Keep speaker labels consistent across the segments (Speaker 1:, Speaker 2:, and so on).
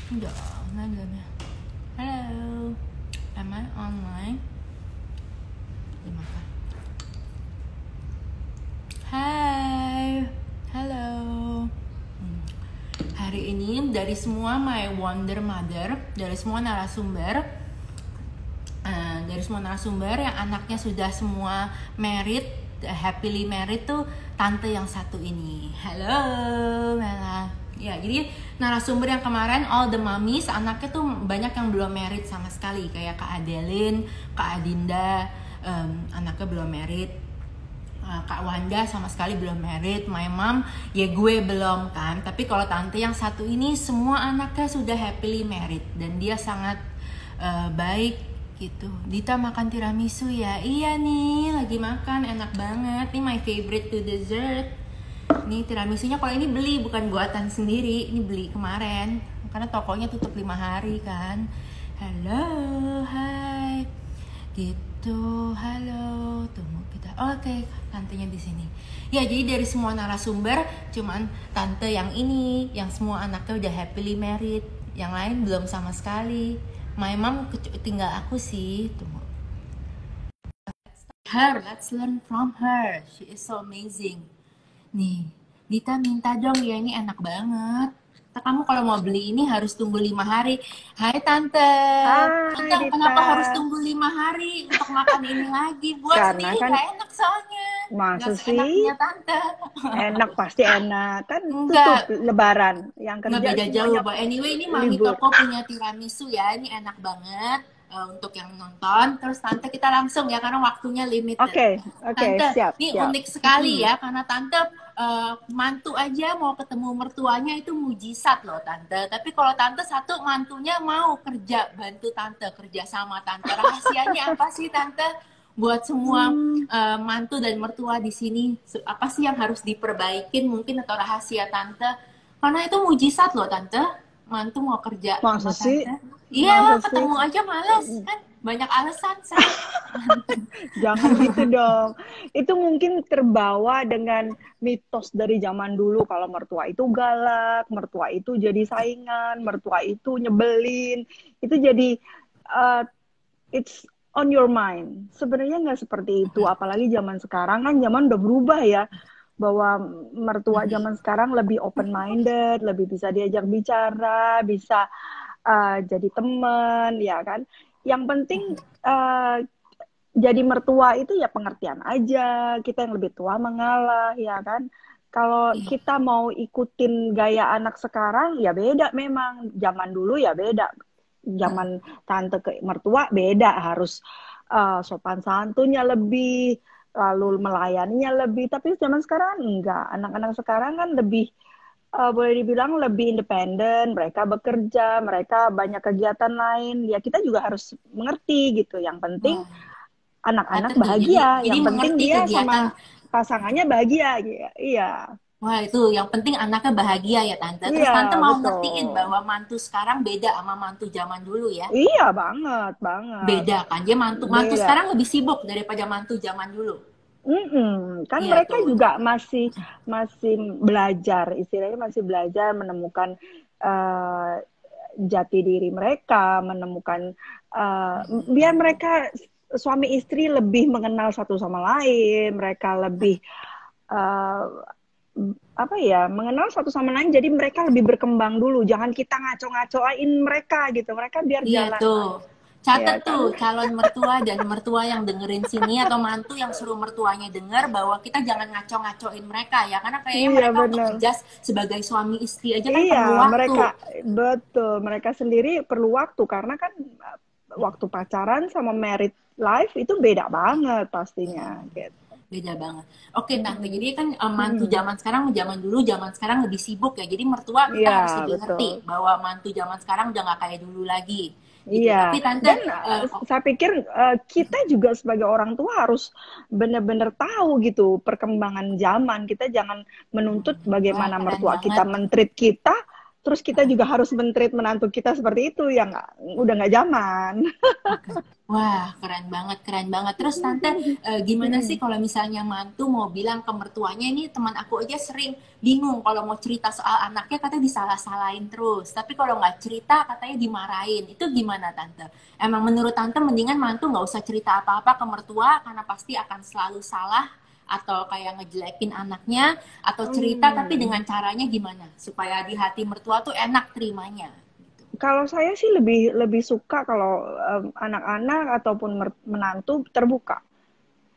Speaker 1: Enggak, belum ya. Halo, am I online? Dimakan. Hai, halo. Hari ini dari semua My Wonder Mother, dari semua narasumber yang anaknya sudah semua married, happily married tuh tante yang satu ini. Halo, Mela. Ya, jadi narasumber yang kemarin all the mummies, anaknya tuh banyak yang belum married sama sekali, kayak Kak Adeline, Kak Adinda, anaknya belum married. Kak Wanda sama sekali belum married, my mom ya gue belum kan. Tapi kalau tante yang satu ini semua anaknya sudah happily married dan dia sangat baik gitu. Dita makan tiramisu ya? Iya nih, lagi makan, enak banget. Ini my favorite to dessert. Nih tiramisunya kalau ini beli, bukan buatan sendiri. Ini beli kemarin karena tokonya tutup 5 hari kan. Halo, hai. Gitu, halo. Tunggu kita. Oke, tantenya di sini. Ya, jadi dari semua narasumber cuman tante yang ini yang semua anaknya udah happily married. Yang lain belum sama sekali. My mom tinggal aku sih. Tunggu. Let's learn from her. She is so amazing. Nih, Dita minta dong ya, ini enak banget. Kamu kalau mau beli ini harus tunggu 5 hari. Hai Tante.
Speaker 2: Hai
Speaker 1: Tante,
Speaker 2: Dita.
Speaker 1: kenapa harus tunggu 5 hari untuk makan ini lagi? Buat
Speaker 2: Karena
Speaker 1: sendiri
Speaker 2: kan
Speaker 1: gak enak soalnya. Gak
Speaker 2: masa sih
Speaker 1: seenaknya Tante.
Speaker 2: enak, pasti enak kan, tutup
Speaker 1: Enggak,
Speaker 2: Lebaran yang
Speaker 1: nggak
Speaker 2: kerja
Speaker 1: beda jauh,
Speaker 2: semuanya
Speaker 1: Pak. Anyway, ini Mami
Speaker 2: libur.
Speaker 1: Toko punya tiramisu ya. Ini enak banget untuk yang nonton. Terus Tante kita langsung ya, karena waktunya limited.
Speaker 2: Oke, oke,
Speaker 1: Tante,
Speaker 2: siap
Speaker 1: ini
Speaker 2: siap.
Speaker 1: unik sekali ya, karena Tante mantu aja mau ketemu mertuanya itu mujizat loh Tante. Tapi kalau Tante satu mantunya mau kerja, bantu Tante, kerja sama Tante. Rahasianya apa sih Tante? Buat semua
Speaker 2: Hmm,
Speaker 1: mantu dan mertua di sini, apa sih yang harus diperbaikin mungkin, atau rahasia Tante? Karena itu mujizat loh Tante, mantu mau kerja
Speaker 2: masa
Speaker 1: sama
Speaker 2: sih,
Speaker 1: Tante. Iya,
Speaker 2: masa sih.
Speaker 1: ketemu aja males kan, banyak alasan saya.
Speaker 2: Jangan gitu dong. Itu mungkin terbawa dengan mitos dari zaman dulu kalau mertua itu galak, mertua itu jadi saingan, mertua itu nyebelin. Itu jadi uh, it's on your mind. Sebenarnya nggak seperti itu. Apalagi zaman sekarang kan zaman udah berubah ya. Bahwa mertua zaman sekarang lebih open minded, lebih bisa diajak bicara, bisa jadi teman, ya kan. Yang penting uh, jadi mertua itu ya pengertian aja, kita yang lebih tua mengalah, ya kan. Kalau
Speaker 1: Iya,
Speaker 2: kita mau ikutin gaya anak sekarang, ya beda memang. Zaman dulu ya beda. Zaman tante ke mertua beda, harus sopan santunnya lebih, lalu melayaninya lebih. Tapi zaman sekarang enggak. Anak-anak sekarang kan lebih, boleh dibilang lebih independen, mereka bekerja, mereka banyak kegiatan lain. Ya kita juga harus mengerti gitu. Yang penting
Speaker 1: wah,
Speaker 2: anak-anak
Speaker 1: catat tuh.
Speaker 2: bahagia,
Speaker 1: Jadi
Speaker 2: yang penting
Speaker 1: mengerti
Speaker 2: dia
Speaker 1: kegiatan.
Speaker 2: sama pasangannya bahagia. Iya,
Speaker 1: Wah, itu yang penting anaknya bahagia ya Tante. Terus
Speaker 2: iya,
Speaker 1: Tante mau ngertiin
Speaker 2: betul.
Speaker 1: bahwa mantu sekarang beda sama mantu zaman dulu ya.
Speaker 2: Iya, banget, banget.
Speaker 1: Beda kan, dia mantu mantu
Speaker 2: Beda.
Speaker 1: sekarang lebih sibuk daripada mantu zaman dulu.
Speaker 2: Kan
Speaker 1: Iya
Speaker 2: mereka
Speaker 1: tuh.
Speaker 2: juga masih masih belajar, istilahnya masih belajar menemukan uh, jati diri mereka, menemukan biar mereka suami istri lebih mengenal satu sama lain, mereka lebih uh, apa ya, mengenal satu sama lain, jadi mereka lebih berkembang dulu, jangan kita ngaco-ngacoin mereka gitu, mereka biar
Speaker 1: Iya
Speaker 2: jalan
Speaker 1: tuh.
Speaker 2: lah,
Speaker 1: Catat
Speaker 2: ya
Speaker 1: tuh
Speaker 2: kan.
Speaker 1: calon mertua dan mertua yang dengerin sini, atau mantu yang suruh mertuanya denger, bahwa kita jangan ngaco-ngacoin mereka ya. Karena kayaknya
Speaker 2: Iya
Speaker 1: mereka untuk
Speaker 2: benar.
Speaker 1: adjust sebagai suami istri aja kan
Speaker 2: Iya,
Speaker 1: perlu waktu.
Speaker 2: mereka betul, mereka sendiri perlu waktu karena kan waktu pacaran sama married life itu beda banget pastinya gitu.
Speaker 1: Beda banget. Oke Tante,
Speaker 2: Mm-mm.
Speaker 1: jadi kan mantu
Speaker 2: Mm-mm.
Speaker 1: zaman sekarang, zaman dulu, zaman sekarang lebih sibuk ya. Jadi mertua kita
Speaker 2: Iya,
Speaker 1: harus lebih
Speaker 2: betul.
Speaker 1: ngerti bahwa mantu zaman sekarang udah nggak kayak dulu lagi gitu.
Speaker 2: Iya,
Speaker 1: Tapi Tante,
Speaker 2: dan saya pikir kita juga sebagai orang tua harus benar-benar tahu gitu perkembangan zaman. Kita jangan menuntut
Speaker 1: wah
Speaker 2: bagaimana
Speaker 1: keren
Speaker 2: mertua kita
Speaker 1: banget.
Speaker 2: mentreat kita, terus kita juga harus men-treat menantu kita seperti itu, ya udah nggak zaman.
Speaker 1: Oke. Wah, keren banget, keren banget. Terus Tante, gimana sih kalau misalnya mantu mau bilang ke mertuanya, ini teman aku aja sering bingung kalau mau cerita soal anaknya katanya disalah-salahin terus. Tapi kalau nggak cerita katanya dimarahin. Itu gimana Tante? Emang menurut Tante mendingan mantu nggak usah cerita apa-apa ke mertua karena pasti akan selalu salah atau kayak ngejelekin anaknya, atau cerita tapi
Speaker 2: Hmm.
Speaker 1: dengan caranya gimana supaya di hati mertua tuh enak terimanya gitu.
Speaker 2: Kalau saya sih lebih lebih suka kalau anak-anak ataupun menantu terbuka.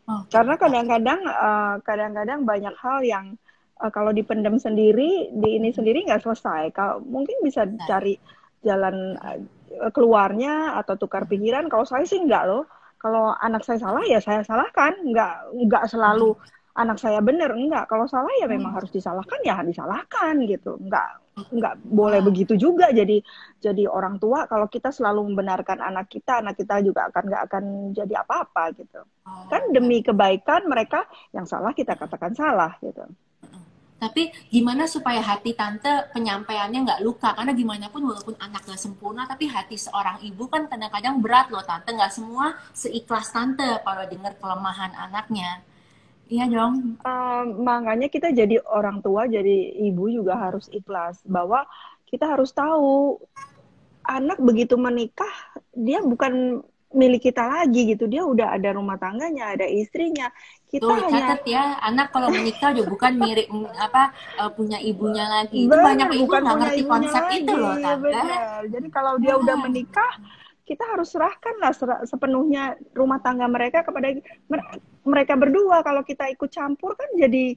Speaker 1: Oh,
Speaker 2: Karena
Speaker 1: terbuka.
Speaker 2: kadang-kadang banyak hal yang kalau dipendam sendiri, di ini sendiri nggak selesai. Kalau mungkin bisa
Speaker 1: Nah,
Speaker 2: cari jalan keluarnya atau tukar pikiran. Kalau saya sih nggak loh. Kalau anak saya salah ya saya salahkan. Nggak selalu anak saya benar. Nggak. Kalau salah ya memang harus disalahkan ya disalahkan gitu. Nggak boleh
Speaker 1: wow.
Speaker 2: begitu juga. Jadi orang tua kalau kita selalu membenarkan anak kita juga nggak akan jadi apa-apa gitu. Kan
Speaker 1: Oh,
Speaker 2: demi kebaikan mereka yang salah kita katakan salah gitu.
Speaker 1: tapi gimana supaya hati tante penyampaiannya nggak luka? Karena gimana pun walaupun anak nggak sempurna, tapi hati seorang ibu kan kadang-kadang berat loh tante. Nggak semua seikhlas tante kalau dengar kelemahan anaknya. Iya dong.
Speaker 2: Makanya kita jadi orang tua, jadi ibu juga harus ikhlas bahwa kita harus tahu anak begitu menikah dia bukan milik kita lagi gitu. Dia udah ada rumah tangganya, ada istrinya. Kita
Speaker 1: Tuh
Speaker 2: hanya
Speaker 1: catat ya, anak kalau menikah juga bukan mirip apa punya ibunya lagi. Itu banyak
Speaker 2: benar
Speaker 1: ibu
Speaker 2: bukan
Speaker 1: nggak
Speaker 2: punya
Speaker 1: ngerti
Speaker 2: ibunya
Speaker 1: konsep itu loh
Speaker 2: lagi,
Speaker 1: tante.
Speaker 2: benar. Jadi kalau dia udah
Speaker 1: Wah,
Speaker 2: menikah, kita harus serahkanlah sepenuhnya rumah tangga mereka kepada mereka berdua. Kalau kita ikut campur kan jadi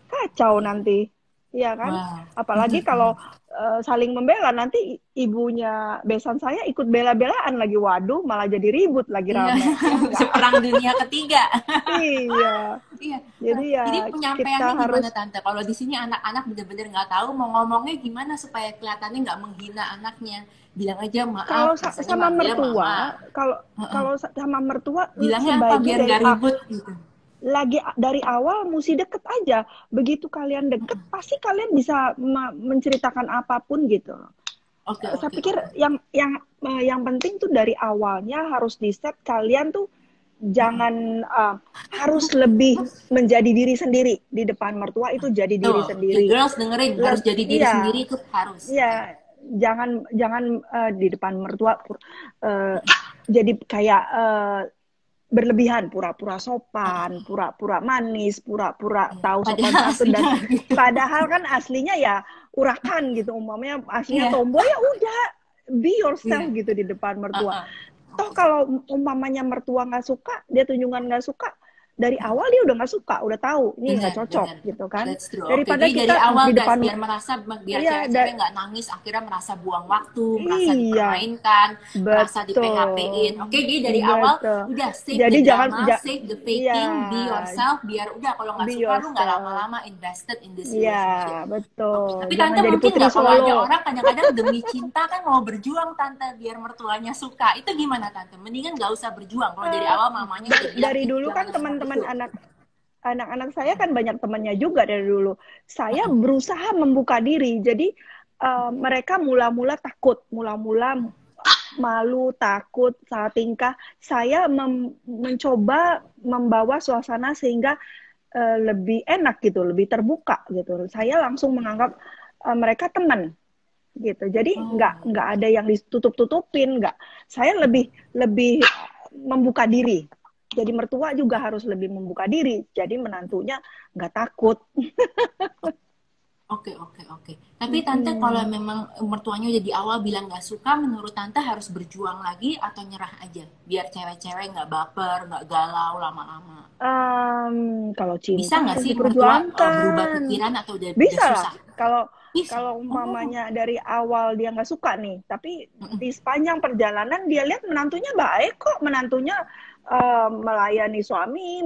Speaker 2: kacau nanti, iya kan?
Speaker 1: wah.
Speaker 2: Apalagi kalau saling membela, nanti ibunya besan saya ikut bela-belaan lagi, waduh, malah jadi ribut lagi
Speaker 1: Iya,
Speaker 2: rame, ya enggak?
Speaker 1: seperang dunia ketiga.
Speaker 2: Iya,
Speaker 1: Iya.
Speaker 2: jadi ya
Speaker 1: Jadi
Speaker 2: kita
Speaker 1: penyampaiannya
Speaker 2: harus
Speaker 1: gimana Tante? Kalau di sini anak-anak bener-bener nggak tahu mau ngomongnya gimana supaya kelihatannya nggak menghina anaknya. Bilang aja maaf,
Speaker 2: kalau
Speaker 1: biasanya
Speaker 2: sama
Speaker 1: manggilnya mama.
Speaker 2: mertua, kalau
Speaker 1: Heeh.
Speaker 2: kalau sama mertua
Speaker 1: Bilangnya apa
Speaker 2: sebaiknya
Speaker 1: biar nggak ribut gitu.
Speaker 2: dari awal mesti deket aja. Begitu kalian deket, pasti kalian bisa menceritakan apapun gitu.
Speaker 1: Oke,
Speaker 2: Saya
Speaker 1: oke,
Speaker 2: pikir
Speaker 1: oke.
Speaker 2: yang penting tuh dari awalnya harus di set kalian tuh jangan harus lebih menjadi diri sendiri di depan mertua, itu jadi diri
Speaker 1: Tuh, you
Speaker 2: sendiri.
Speaker 1: girls dengerin harus jadi diri
Speaker 2: Iya,
Speaker 1: sendiri itu harus. Oke.
Speaker 2: iya, jangan jangan di depan mertua uh, jadi kayak berlebihan, pura-pura sopan, pura-pura manis, pura-pura
Speaker 1: Iya.
Speaker 2: tahu sopan
Speaker 1: Padahal
Speaker 2: santun, dan
Speaker 1: aslinya gitu.
Speaker 2: padahal kan aslinya ya urakan gitu, umpamanya aslinya
Speaker 1: Iya,
Speaker 2: tomboy, ya udah be yourself
Speaker 1: iya.
Speaker 2: gitu di depan mertua.
Speaker 1: Heeh.
Speaker 2: Toh kalau umpamanya mertua nggak suka, dia tunjungan nggak suka, dari awal dia udah nggak suka, udah tahu ini nggak
Speaker 1: Benar, benar.
Speaker 2: cocok gitu kan,
Speaker 1: That's true. Oke,
Speaker 2: daripada
Speaker 1: jadi dari
Speaker 2: kita
Speaker 1: awal
Speaker 2: di
Speaker 1: guys,
Speaker 2: depan.
Speaker 1: biar
Speaker 2: Iya,
Speaker 1: cewek-cewek nggak nangis, akhirnya merasa buang waktu, merasa
Speaker 2: iya,
Speaker 1: dipermainkan, merasa di PHP-in.
Speaker 2: betul,
Speaker 1: Oke, jadi dari awal
Speaker 2: betul.
Speaker 1: udah save
Speaker 2: Jadi
Speaker 1: the
Speaker 2: jangan,
Speaker 1: drama, save the
Speaker 2: iya,
Speaker 1: faking, be yourself, biar udah kalau nggak
Speaker 2: be
Speaker 1: suka lu nggak
Speaker 2: yourself.
Speaker 1: lama-lama invested in this
Speaker 2: Iya,
Speaker 1: relationship. Oke,
Speaker 2: betul.
Speaker 1: tapi
Speaker 2: Jangan
Speaker 1: tante
Speaker 2: jadi
Speaker 1: mungkin
Speaker 2: putri
Speaker 1: nggak kalau ada
Speaker 2: Solo.
Speaker 1: orang kadang-kadang demi cinta kan mau berjuang tante biar mertuanya suka. Itu gimana tante? Mendingan nggak usah berjuang kalau dari
Speaker 2: Eh,
Speaker 1: awal mamanya udah bilang
Speaker 2: dari
Speaker 1: ih
Speaker 2: dulu
Speaker 1: jangan
Speaker 2: kan
Speaker 1: semua
Speaker 2: teman-teman
Speaker 1: gitu.
Speaker 2: anak-anak saya kan banyak temannya juga dari dulu. Saya berusaha membuka diri. Jadi mereka mula-mula takut, mula-mula malu, takut, salah tingkah. Saya mencoba membawa suasana sehingga lebih enak gitu, lebih terbuka gitu. Saya langsung menganggap mereka teman gitu. Jadi
Speaker 1: Oh.
Speaker 2: nggak ada yang ditutup-tutupin, nggak. Saya lebih lebih membuka diri. Jadi mertua juga harus lebih membuka diri. Jadi menantunya nggak takut.
Speaker 1: Oke, oke, oke. Tapi tante kalau memang mertuanya udah di awal bilang nggak suka, menurut tante harus berjuang lagi atau nyerah aja? Biar cewek-cewek nggak baper, nggak galau lama-lama.
Speaker 2: Kalau
Speaker 1: Bisa
Speaker 2: cinta
Speaker 1: nggak
Speaker 2: harus
Speaker 1: sih mertua berubah
Speaker 2: diperjuangkan.
Speaker 1: pikiran atau udah
Speaker 2: Bisa lah.
Speaker 1: susah?
Speaker 2: Kalau
Speaker 1: Bisa.
Speaker 2: kalau
Speaker 1: Oh.
Speaker 2: umpamanya dari awal dia nggak suka nih, tapi di sepanjang perjalanan dia lihat menantunya baik kok, menantunya melayani suami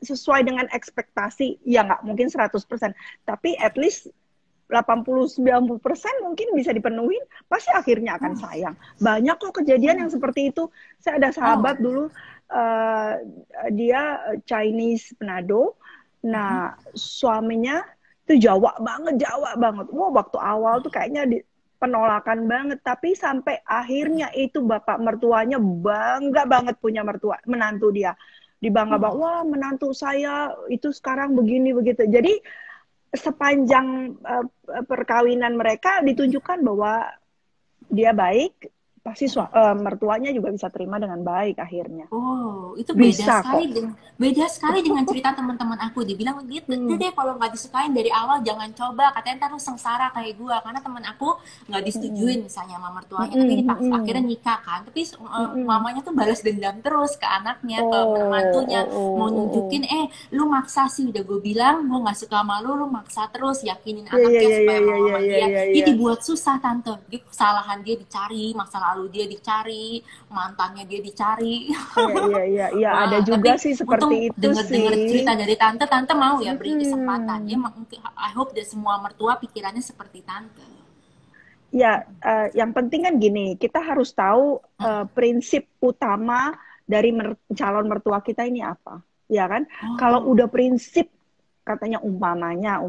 Speaker 2: sesuai dengan ekspektasi. Ya nggak mungkin 100%, tapi at least 80-90% mungkin bisa dipenuhi, pasti akhirnya akan sayang. Banyak kok kejadian yang seperti itu. Saya ada
Speaker 1: Oh.
Speaker 2: sahabat dulu, uh, dia Chinese Manado. Nah, suaminya itu Jawa banget, Jawa banget. Wah, waktu awal tuh kayaknya penolakan banget, tapi sampai akhirnya itu bapak mertuanya bangga banget punya mertua, menantu dia. Dibangga banget,
Speaker 1: Oh,
Speaker 2: wah menantu saya itu sekarang begini begitu. Jadi sepanjang perkawinan mereka ditunjukkan bahwa dia baik, pasti mertuanya juga bisa terima dengan baik akhirnya.
Speaker 1: oh, itu
Speaker 2: Bisa kok.
Speaker 1: beda sekali dengan cerita teman-teman aku. Dibilang gitu
Speaker 2: Hmm.
Speaker 1: deh, kalau nggak disukain dari awal jangan coba. Katanya ntar lu sengsara kayak gua. Karena teman aku nggak
Speaker 2: Mm-mm.
Speaker 1: disetujuin misalnya sama mertuanya, tapi
Speaker 2: Mm-mm.
Speaker 1: dipaksa akhirnya
Speaker 2: Mm-mm.
Speaker 1: nikah kan. Tapi
Speaker 2: Mm-mm.
Speaker 1: mamanya tuh balas dendam terus ke anaknya, ke
Speaker 2: Oh,
Speaker 1: mantunya,
Speaker 2: oh, oh,
Speaker 1: mau
Speaker 2: oh, oh.
Speaker 1: nunjukin, lu maksa sih. Udah gue bilang gue nggak suka sama lu maksa terus yakinin
Speaker 2: Ya, ya,
Speaker 1: anaknya
Speaker 2: ya, ya,
Speaker 1: supaya
Speaker 2: ya,
Speaker 1: mau
Speaker 2: ya,
Speaker 1: sama
Speaker 2: ya,
Speaker 1: dia.
Speaker 2: ya,
Speaker 1: Dia
Speaker 2: ya.
Speaker 1: dibuat susah tante. Dia kesalahan dia dicari, masa lalu dia dicari, mantannya dia dicari.
Speaker 2: Iya, iya, iya, iya, ada
Speaker 1: Wah,
Speaker 2: juga
Speaker 1: tapi
Speaker 2: sih seperti
Speaker 1: untung
Speaker 2: itu
Speaker 1: denger-denger
Speaker 2: sih.
Speaker 1: cerita dari tante, tante mau ya beri kesempatan.
Speaker 2: Mm-mm.
Speaker 1: I hope that semua mertua pikirannya seperti tante.
Speaker 2: Ya, yang penting kan gini, kita harus tahu prinsip utama dari calon mertua kita ini apa, ya kan? Kalau
Speaker 1: Oh,
Speaker 2: udah prinsip, katanya umpamanya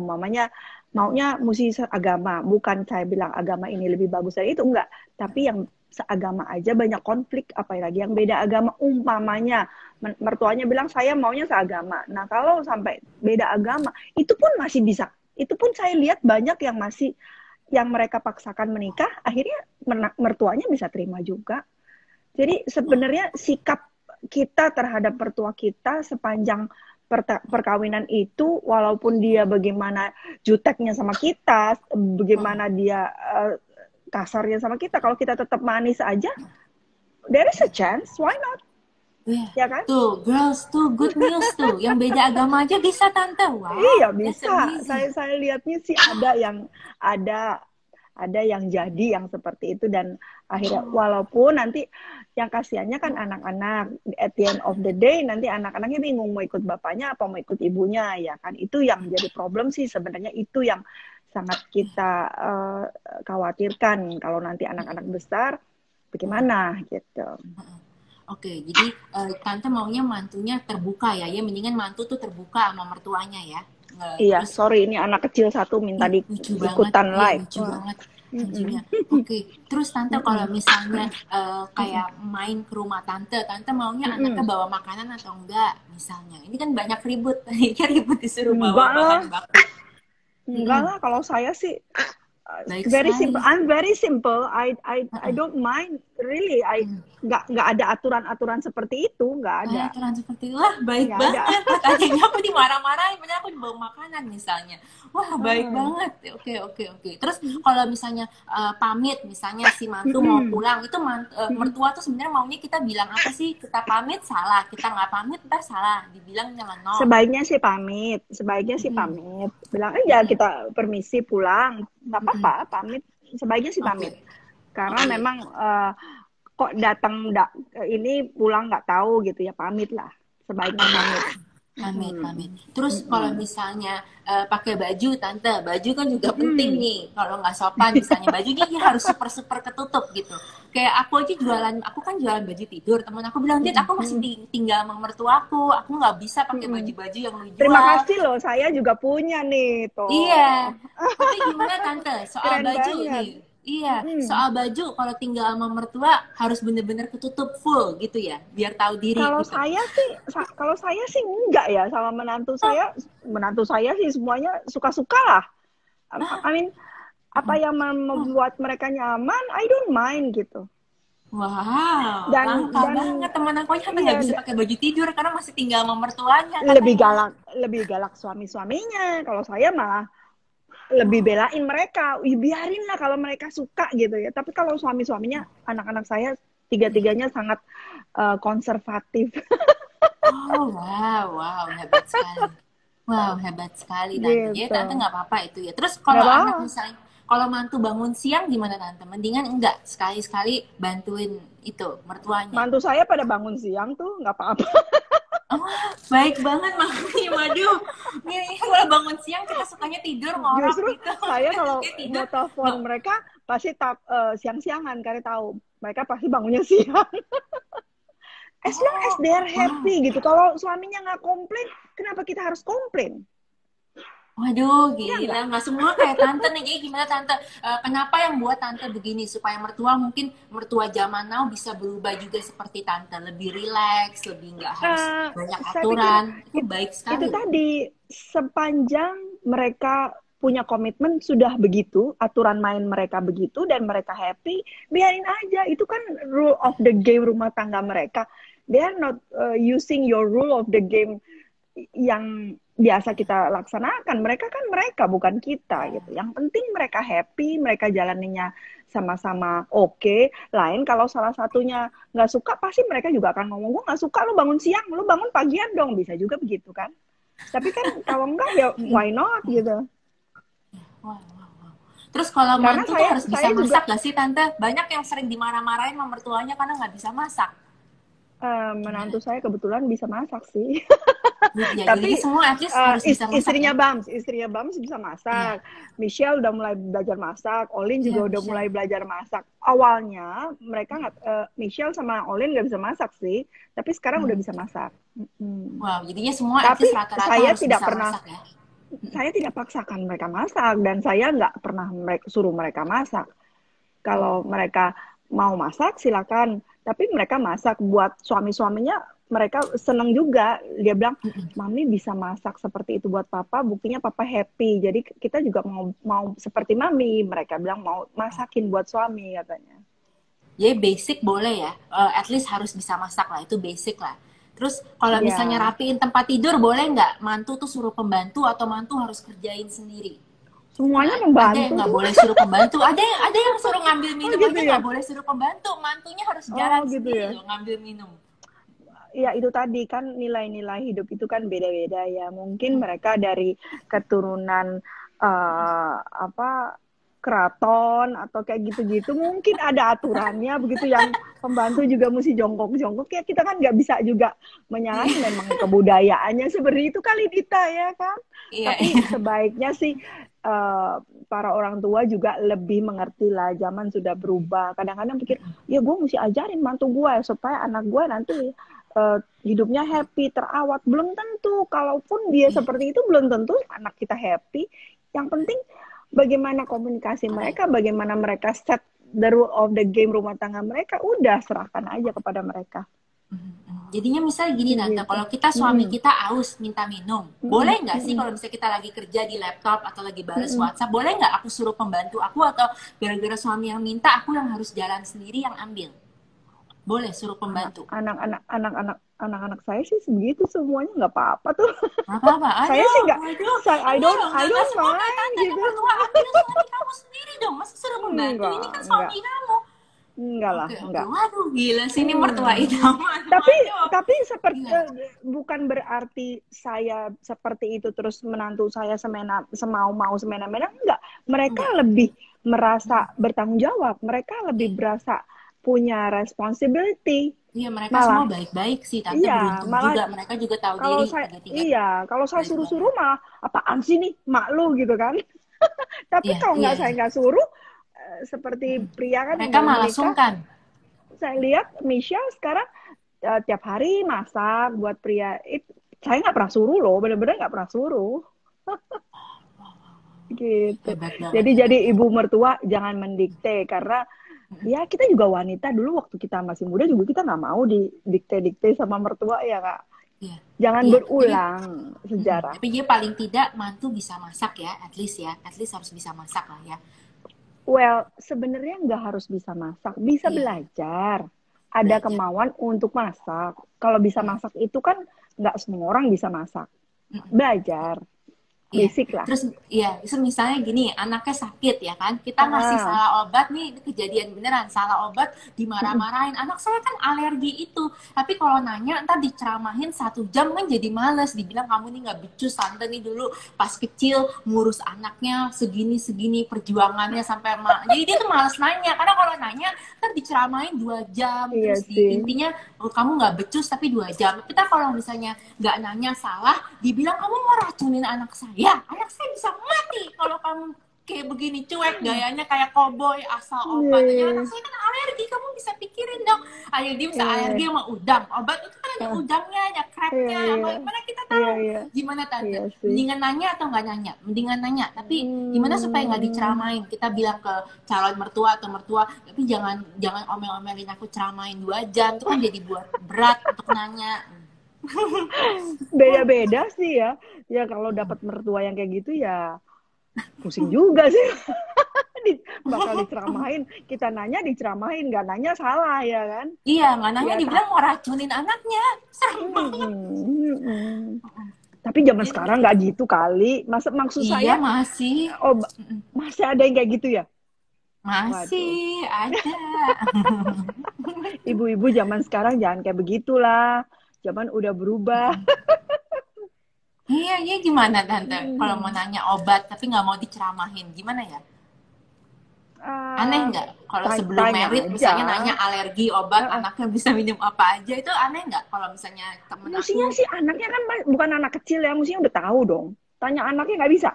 Speaker 2: maunya mesti seagama, bukan saya bilang agama ini lebih bagus dari itu, enggak. Tapi yang seagama aja banyak konflik, apalagi yang beda agama, umpamanya mertuanya bilang saya maunya seagama. Nah, kalau sampai beda agama, itu pun masih bisa. Itu pun saya lihat banyak yang masih yang mereka paksakan menikah, akhirnya mertuanya bisa terima juga. Jadi sebenarnya sikap kita terhadap mertua kita sepanjang perkawinan itu, walaupun dia bagaimana juteknya sama kita, bagaimana dia kasarnya sama kita, kalau kita tetap manis aja, there is a chance, why not?
Speaker 1: yeah.
Speaker 2: Ya kan?
Speaker 1: Tuh, girls, tuh good news tuh. Yang beda agama aja bisa tante.
Speaker 2: Iya
Speaker 1: Wow, that's
Speaker 2: bisa.
Speaker 1: amazing.
Speaker 2: Saya lihatnya sih ada ada yang jadi yang seperti itu, dan akhirnya
Speaker 1: Oh,
Speaker 2: walaupun nanti yang kasihannya kan anak-anak, at the end of the day nanti anak-anaknya bingung mau ikut bapaknya apa mau ikut ibunya, ya kan, itu yang jadi problem sih sebenarnya, itu yang sangat kita khawatirkan kalau nanti anak-anak besar bagaimana gitu.
Speaker 1: oke, jadi tante maunya mantunya terbuka ya. Ya mendingan mantu tuh terbuka sama mertuanya ya.
Speaker 2: Iya,
Speaker 1: Terus
Speaker 2: sorry ini anak kecil satu minta
Speaker 1: lucu banget,
Speaker 2: ikutan
Speaker 1: iya
Speaker 2: live.
Speaker 1: lucu
Speaker 2: Wah.
Speaker 1: banget
Speaker 2: Mm-mm.
Speaker 1: lucunya. Oke, terus tante kalau
Speaker 2: Mm-mm.
Speaker 1: misalnya
Speaker 2: Mm-mm.
Speaker 1: kayak main ke rumah tante, tante maunya anaknya
Speaker 2: Mm-mm.
Speaker 1: bawa makanan atau enggak misalnya. Ini kan banyak ribut, tadinya ribut disuruh bawa
Speaker 2: Enggak
Speaker 1: bahan
Speaker 2: lah,
Speaker 1: baku.
Speaker 2: enggak
Speaker 1: Mm-mm.
Speaker 2: lah. Kalau saya sih
Speaker 1: Baik
Speaker 2: very simple.
Speaker 1: sekali.
Speaker 2: I'm very simple. I don't mind really. Nggak ada aturan-aturan seperti itu. Nggak ada.
Speaker 1: Aturan seperti itu, wah baik
Speaker 2: Nggak ada.
Speaker 1: banget. Tadinya aku dimarah-marahin, padahal aku dibawa makanan misalnya. Wah baik
Speaker 2: Heeh.
Speaker 1: banget. Oke oke oke. Terus kalau misalnya pamit, misalnya si mantu mau
Speaker 2: Mm-mm.
Speaker 1: pulang, itu
Speaker 2: Mm-mm.
Speaker 1: mertua tuh sebenarnya maunya kita bilang apa sih? Kita pamit salah, kita nggak pamit ntar salah. Dibilang jangan no.
Speaker 2: Sebaiknya sih pamit. Sebaiknya sih
Speaker 1: Mm-mm.
Speaker 2: pamit. Bilang aja
Speaker 1: Mm-mm.
Speaker 2: kita permisi pulang. Nggak
Speaker 1: Mm-mm.
Speaker 2: apa-apa pamit. Sebaiknya sih
Speaker 1: Oke
Speaker 2: pamit. Karena
Speaker 1: oke.
Speaker 2: memang kok datang ini pulang nggak tahu gitu ya, pamit lah. Sebaiknya pamit.
Speaker 1: Pamit,
Speaker 2: Mm-mm.
Speaker 1: pamit. Terus kalau
Speaker 2: Mm-mm.
Speaker 1: misalnya pakai baju, tante, baju kan juga penting
Speaker 2: Mm-mm.
Speaker 1: nih. Kalau nggak sopan, misalnya bajunya ya harus super super ketutup gitu. Kayak aku aja jualan, aku kan jualan baju tidur. Temen aku bilang, Dit, aku masih
Speaker 2: Mm-mm.
Speaker 1: tinggal sama mertuaku. Aku nggak bisa pakai
Speaker 2: Mm-mm.
Speaker 1: baju-baju yang lu
Speaker 2: Terima
Speaker 1: jual.
Speaker 2: kasih loh, saya juga punya nih,
Speaker 1: Iya,
Speaker 2: tuh.
Speaker 1: tapi gimana tante soal
Speaker 2: Keren
Speaker 1: baju
Speaker 2: banget.
Speaker 1: nih? Iya,
Speaker 2: Mm-mm.
Speaker 1: soal baju kalau tinggal sama mertua harus bener-bener ketutup full gitu ya, biar tahu diri
Speaker 2: Kalau
Speaker 1: gitu.
Speaker 2: saya sih, kalau saya sih enggak ya sama menantu saya. Menantu saya sih semuanya suka-suka lah. I mean, apa yang membuat mereka nyaman, I don't mind gitu.
Speaker 1: Wow,
Speaker 2: Dan
Speaker 1: langka banget teman aku aja sampai nggak
Speaker 2: iya,
Speaker 1: bisa pakai baju tidur karena masih tinggal sama mertuanya
Speaker 2: lebih
Speaker 1: katanya.
Speaker 2: galak, lebih galak suami-suaminya. Kalau saya malah lebih belain mereka. Biarin lah kalau mereka suka gitu ya. Tapi kalau suami-suaminya, anak-anak saya tiga-tiganya sangat konservatif.
Speaker 1: Oh wow, wow hebat sekali. Wow hebat sekali tante. Jadi
Speaker 2: Gitu.
Speaker 1: tante nggak apa-apa itu ya. Terus
Speaker 2: Nggak
Speaker 1: kalau anak
Speaker 2: apa.
Speaker 1: misalnya, kalau mantu bangun siang gimana tante? Mendingan enggak sekali-sekali bantuin itu mertuanya.
Speaker 2: Mantu saya pada bangun siang tuh nggak apa-apa.
Speaker 1: Oh, baik banget makanya waduh. Nih kalau bangun siang kita sukanya tidur ngorok
Speaker 2: Justru
Speaker 1: gitu.
Speaker 2: saya
Speaker 1: Kita
Speaker 2: kalau
Speaker 1: sukanya tidur.
Speaker 2: mau telepon mereka pasti siang-siangan karena tahu mereka pasti bangunnya siang. As long as
Speaker 1: Oh,
Speaker 2: they're
Speaker 1: wow.
Speaker 2: happy gitu. Kalau suaminya nggak komplain, kenapa kita harus komplain?
Speaker 1: Waduh,
Speaker 2: Ya
Speaker 1: gila.
Speaker 2: nggak?
Speaker 1: Nggak semua kayak tante nih. Jadi gimana tante? Kenapa yang buat tante begini? Supaya mertua mungkin mertua zaman now bisa berubah juga seperti tante. Lebih rileks, lebih nggak harus
Speaker 2: Eh,
Speaker 1: banyak
Speaker 2: saya pikir
Speaker 1: aturan. Itu baik
Speaker 2: itu
Speaker 1: sekali loh.
Speaker 2: tadi, sepanjang mereka punya komitmen sudah begitu, aturan main mereka begitu dan mereka happy, biarin aja. Itu kan rule of the game rumah tangga mereka. They are not using your rule of the game yang biasa kita laksanakan. Mereka kan mereka, bukan kita gitu. Yang penting mereka happy, mereka jalaninya sama-sama oke. Lain kalau salah satunya nggak suka, pasti mereka juga akan ngomong, gue nggak suka lo bangun siang, lo bangun pagian dong. Bisa juga begitu kan. Tapi kan kalau enggak ya why not gitu.
Speaker 1: Wah, wah, wah. Terus kalau
Speaker 2: Karena
Speaker 1: mantu tuh harus bisa
Speaker 2: saya juga
Speaker 1: masak gak sih tante? Banyak yang sering dimarah-marahin sama mertuanya karena nggak bisa masak. Gimana?
Speaker 2: menantu saya kebetulan bisa masak sih.
Speaker 1: Ya, jadi
Speaker 2: Tapi
Speaker 1: semua at least harus bisa masak ya.
Speaker 2: istrinya Bams bisa
Speaker 1: Iya,
Speaker 2: masak. Michelle udah mulai belajar masak. Olin
Speaker 1: iya
Speaker 2: juga udah mulai
Speaker 1: Michelle.
Speaker 2: belajar masak. Awalnya mereka nggak, Michelle sama Olin nggak bisa masak sih, tapi sekarang udah
Speaker 1: Hmm.
Speaker 2: bisa masak. Mm.
Speaker 1: Wow, jadinya semua at
Speaker 2: Tapi
Speaker 1: least rata-rata
Speaker 2: saya
Speaker 1: harus
Speaker 2: tidak
Speaker 1: bisa
Speaker 2: pernah,
Speaker 1: masak ya.
Speaker 2: saya tidak paksakan mereka masak dan saya nggak pernah suruh mereka masak. Kalau mereka mau masak silakan, tapi mereka masak buat suami-suaminya, mereka seneng juga. Dia bilang, mami bisa masak seperti itu buat papa, buktinya papa happy. Jadi kita juga mau seperti mami. Mereka bilang mau masakin buat suami katanya.
Speaker 1: Jadi basic boleh ya, at least harus bisa masak lah, itu basic lah. Terus kalau misalnya
Speaker 2: Ya,
Speaker 1: rapiin tempat tidur boleh nggak mantu tuh suruh pembantu atau mantu harus kerjain sendiri? Kan
Speaker 2: semuanya
Speaker 1: ada yang
Speaker 2: membantu
Speaker 1: nggak
Speaker 2: tuh.
Speaker 1: boleh suruh pembantu, ada yang suruh ngambil
Speaker 2: Oh
Speaker 1: minum
Speaker 2: gitu
Speaker 1: aja
Speaker 2: ya.
Speaker 1: nggak boleh suruh pembantu, mantunya harus
Speaker 2: Oh
Speaker 1: jalan
Speaker 2: gitu
Speaker 1: sendiri
Speaker 2: ya.
Speaker 1: loh ngambil minum.
Speaker 2: Ya itu tadi kan nilai-nilai hidup itu kan beda-beda ya. Mungkin mereka dari keturunan apa, keraton atau kayak gitu-gitu, mungkin ada aturannya begitu, yang pembantu juga mesti jongkok-jongkok. Ya kita kan nggak bisa juga menyalahi,
Speaker 1: Iya,
Speaker 2: memang kebudayaannya seperti itu kali Dita ya kan.
Speaker 1: iya,
Speaker 2: Tapi sebaiknya sih eh, para orang tua juga lebih mengerti lah, zaman sudah berubah. Kadang-kadang pikir, ya gue mesti ajarin mantu gue supaya anak gue nanti hidupnya happy, terawat. Belum tentu, kalaupun dia
Speaker 1: iya,
Speaker 2: seperti itu belum tentu anak kita happy. Yang penting bagaimana komunikasi
Speaker 1: correct.
Speaker 2: mereka, bagaimana mereka set the rule of the game rumah tangga mereka, udah serahkan aja kepada mereka.
Speaker 1: Jadinya misalnya gini tante,
Speaker 2: Gitu.
Speaker 1: kalau kita suami
Speaker 2: Mm-mm.
Speaker 1: kita aus minta minum,
Speaker 2: Mm-mm.
Speaker 1: boleh nggak sih
Speaker 2: Mm-mm.
Speaker 1: kalau misalnya kita lagi kerja di laptop atau lagi balas
Speaker 2: Mm-mm.
Speaker 1: WhatsApp, boleh nggak aku suruh pembantu aku atau gara-gara suami yang minta aku yang harus jalan sendiri yang ambil? Boleh suruh pembantu.
Speaker 2: Anak-anak saya sih begitu semuanya, nggak apa-apa tuh.
Speaker 1: Nggak apa-apa.
Speaker 2: Saya sih
Speaker 1: Aduh,
Speaker 2: nggak,
Speaker 1: aduh.
Speaker 2: I
Speaker 1: Enggak
Speaker 2: don't
Speaker 1: dong,
Speaker 2: I
Speaker 1: nggak
Speaker 2: don't
Speaker 1: semua kayak
Speaker 2: mind
Speaker 1: tante nih
Speaker 2: gitu.
Speaker 1: mertua ambil suami kamu sendiri dong. Masa suruh pembantu? Ini kan
Speaker 2: Enggak,
Speaker 1: suami kamu.
Speaker 2: enggak lah,
Speaker 1: Oke, oke.
Speaker 2: enggak.
Speaker 1: Waduh, gila sih ini mertua
Speaker 2: Hmm.
Speaker 1: idaman.
Speaker 2: Tapi
Speaker 1: Waduh.
Speaker 2: seperti
Speaker 1: Gila.
Speaker 2: bukan berarti saya seperti itu terus menantu saya semau-mau semena-mena, enggak. Mereka
Speaker 1: Enggak.
Speaker 2: lebih merasa bertanggung jawab, mereka lebih
Speaker 1: Oke.
Speaker 2: berasa punya responsibility.
Speaker 1: Iya, mereka semua
Speaker 2: Malah
Speaker 1: baik-baik sih. Tante
Speaker 2: iya,
Speaker 1: beruntung
Speaker 2: malah
Speaker 1: juga. Mereka juga tahu diri tiga-tiganya.
Speaker 2: kalau saya
Speaker 1: Baik banget.
Speaker 2: suruh-suruh malah apaan sih nih mak lu gitu kan. Tapi
Speaker 1: Iya,
Speaker 2: kalau
Speaker 1: iya,
Speaker 2: nggak saya
Speaker 1: iya.
Speaker 2: nggak suruh, seperti pria kan yang
Speaker 1: Mereka
Speaker 2: baru
Speaker 1: malah
Speaker 2: menikah,
Speaker 1: sungkan.
Speaker 2: saya lihat Michelle sekarang tiap hari masak buat pria. Saya nggak pernah suruh loh, bener-bener nggak pernah suruh. Gitu.
Speaker 1: Hebat banget,
Speaker 2: Jadi
Speaker 1: hebat banget.
Speaker 2: ibu mertua jangan mendikte, karena ya kita juga wanita dulu waktu kita masih muda juga kita nggak mau didikte-dikte sama mertua ya kak.
Speaker 1: Iya,
Speaker 2: Jangan
Speaker 1: iya. Jadi,
Speaker 2: berulang sejarah.
Speaker 1: tapi dia paling tidak mantu bisa masak ya, at least ya. At least harus bisa masak lah ya.
Speaker 2: Well, sebenarnya nggak harus bisa masak, bisa
Speaker 1: Iya,
Speaker 2: belajar. Ada
Speaker 1: belajar.
Speaker 2: kemauan untuk masak. Kalau bisa masak itu kan nggak semua orang bisa masak. Belajar,
Speaker 1: Iya.
Speaker 2: basic lah.
Speaker 1: Terus misalnya gini, anaknya sakit ya kan, kita ngasih
Speaker 2: Ah,
Speaker 1: salah obat nih, ini kejadian beneran, salah obat dimarah-marahin, anak saya kan alergi itu, tapi kalau nanya ntar diceramahin 1 jam kan jadi males, dibilang kamu nih nggak becus, tante nih dulu pas kecil ngurus anaknya segini-segini perjuangannya sampai jadi dia tuh males nanya, karena kalau nanya ntar diceramahin 2 jam,
Speaker 2: iya
Speaker 1: terus
Speaker 2: sih.
Speaker 1: intinya oh, kamu nggak becus tapi 2 jam, kita kalau misalnya nggak nanya salah, dibilang kamu mau racunin anak saya, anak saya bisa mati kalau kamu kayak begini cuek gayanya kayak koboi asal obat aja,
Speaker 2: Iya,
Speaker 1: anak saya kan alergi, kamu bisa pikirin dong, ayo dia bisa
Speaker 2: iya,
Speaker 1: alergi sama udang, obat itu kan ada udangnya, ada crabnya, mana kita
Speaker 2: Iya,
Speaker 1: tahu.
Speaker 2: iya.
Speaker 1: Gimana tante?
Speaker 2: Iya sih.
Speaker 1: Mendingan nanya atau nggak nanya? Mendingan nanya. Tapi gimana supaya nggak diceramain? Kita bilang ke calon mertua atau mertua, tapi jangan omel-omelin aku ceramain 2 jam. Itu kan jadi buat berat untuk nanya.
Speaker 2: Beda-beda sih ya. Ya kalau dapat mertua yang kayak gitu ya pusing juga sih. Bakal diceramain. Kita nanya diceramain, nggak nanya salah ya kan?
Speaker 1: Iya, nggak nanya
Speaker 2: Ya,
Speaker 1: dibilang mau racunin anaknya. Serem banget.
Speaker 2: Tapi zaman sekarang nggak gitu kali. Maksud
Speaker 1: Iya,
Speaker 2: saya,
Speaker 1: masih.
Speaker 2: masih ada yang kayak gitu ya?
Speaker 1: Masih ada.
Speaker 2: Ibu-ibu zaman sekarang jangan kayak begitulah. Zaman udah berubah.
Speaker 1: Iya, gimana tante? Kalau mau nanya obat tapi nggak mau diceramahin, gimana ya? Aneh nggak? Kalau sebelum merit misalnya nanya alergi obat, anaknya bisa minum apa aja, itu aneh nggak? Kalau misalnya temen
Speaker 2: Mestinya sih anaknya kan bukan anak kecil ya, mestinya udah tahu dong. Tanya anaknya nggak bisa.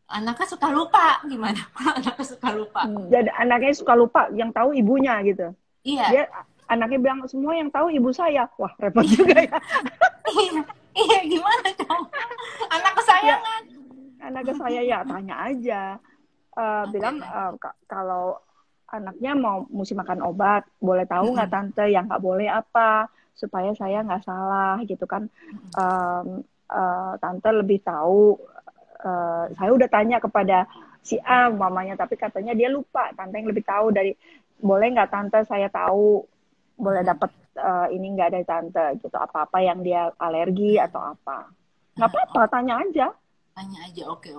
Speaker 1: Anaknya suka lupa, gimana? Kalau anaknya suka lupa.
Speaker 2: Jadi anaknya suka lupa, yang tahu ibunya gitu.
Speaker 1: Iya.
Speaker 2: Dia anaknya bilang semua yang tahu ibu saya. Wah, repot juga ya.
Speaker 1: Iya, gimana dong? Anak kesayangan.
Speaker 2: Ya, anak saya ya tanya aja. Bilang kalau anaknya mesti makan obat, boleh tahu nggak tante yang nggak boleh apa, supaya saya nggak salah gitu kan. Tante lebih tahu. Saya udah tanya kepada si A mamanya, tapi katanya dia lupa. Tante yang lebih tahu boleh nggak tante saya tahu, boleh dapat ini nggak dari tante gitu, apa-apa yang dia alergi atau apa. Nggak apa-apa, tanya aja.
Speaker 1: Oke.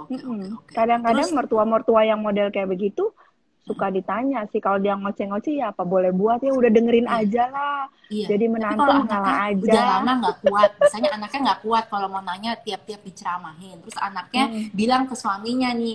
Speaker 2: Kadang-kadang mertua-mertua yang model kayak begitu suka ditanya sih, kalau dia ngoceh-ngoceh ya apa boleh buat, ya udah dengerin aja lah.
Speaker 1: Iya.
Speaker 2: Jadi menantu mengalah aja.
Speaker 1: Udah lama nggak kuat, misalnya anaknya nggak kuat kalau mau nanya tiap-tiap diceramahin, terus anaknya bilang ke suaminya nih,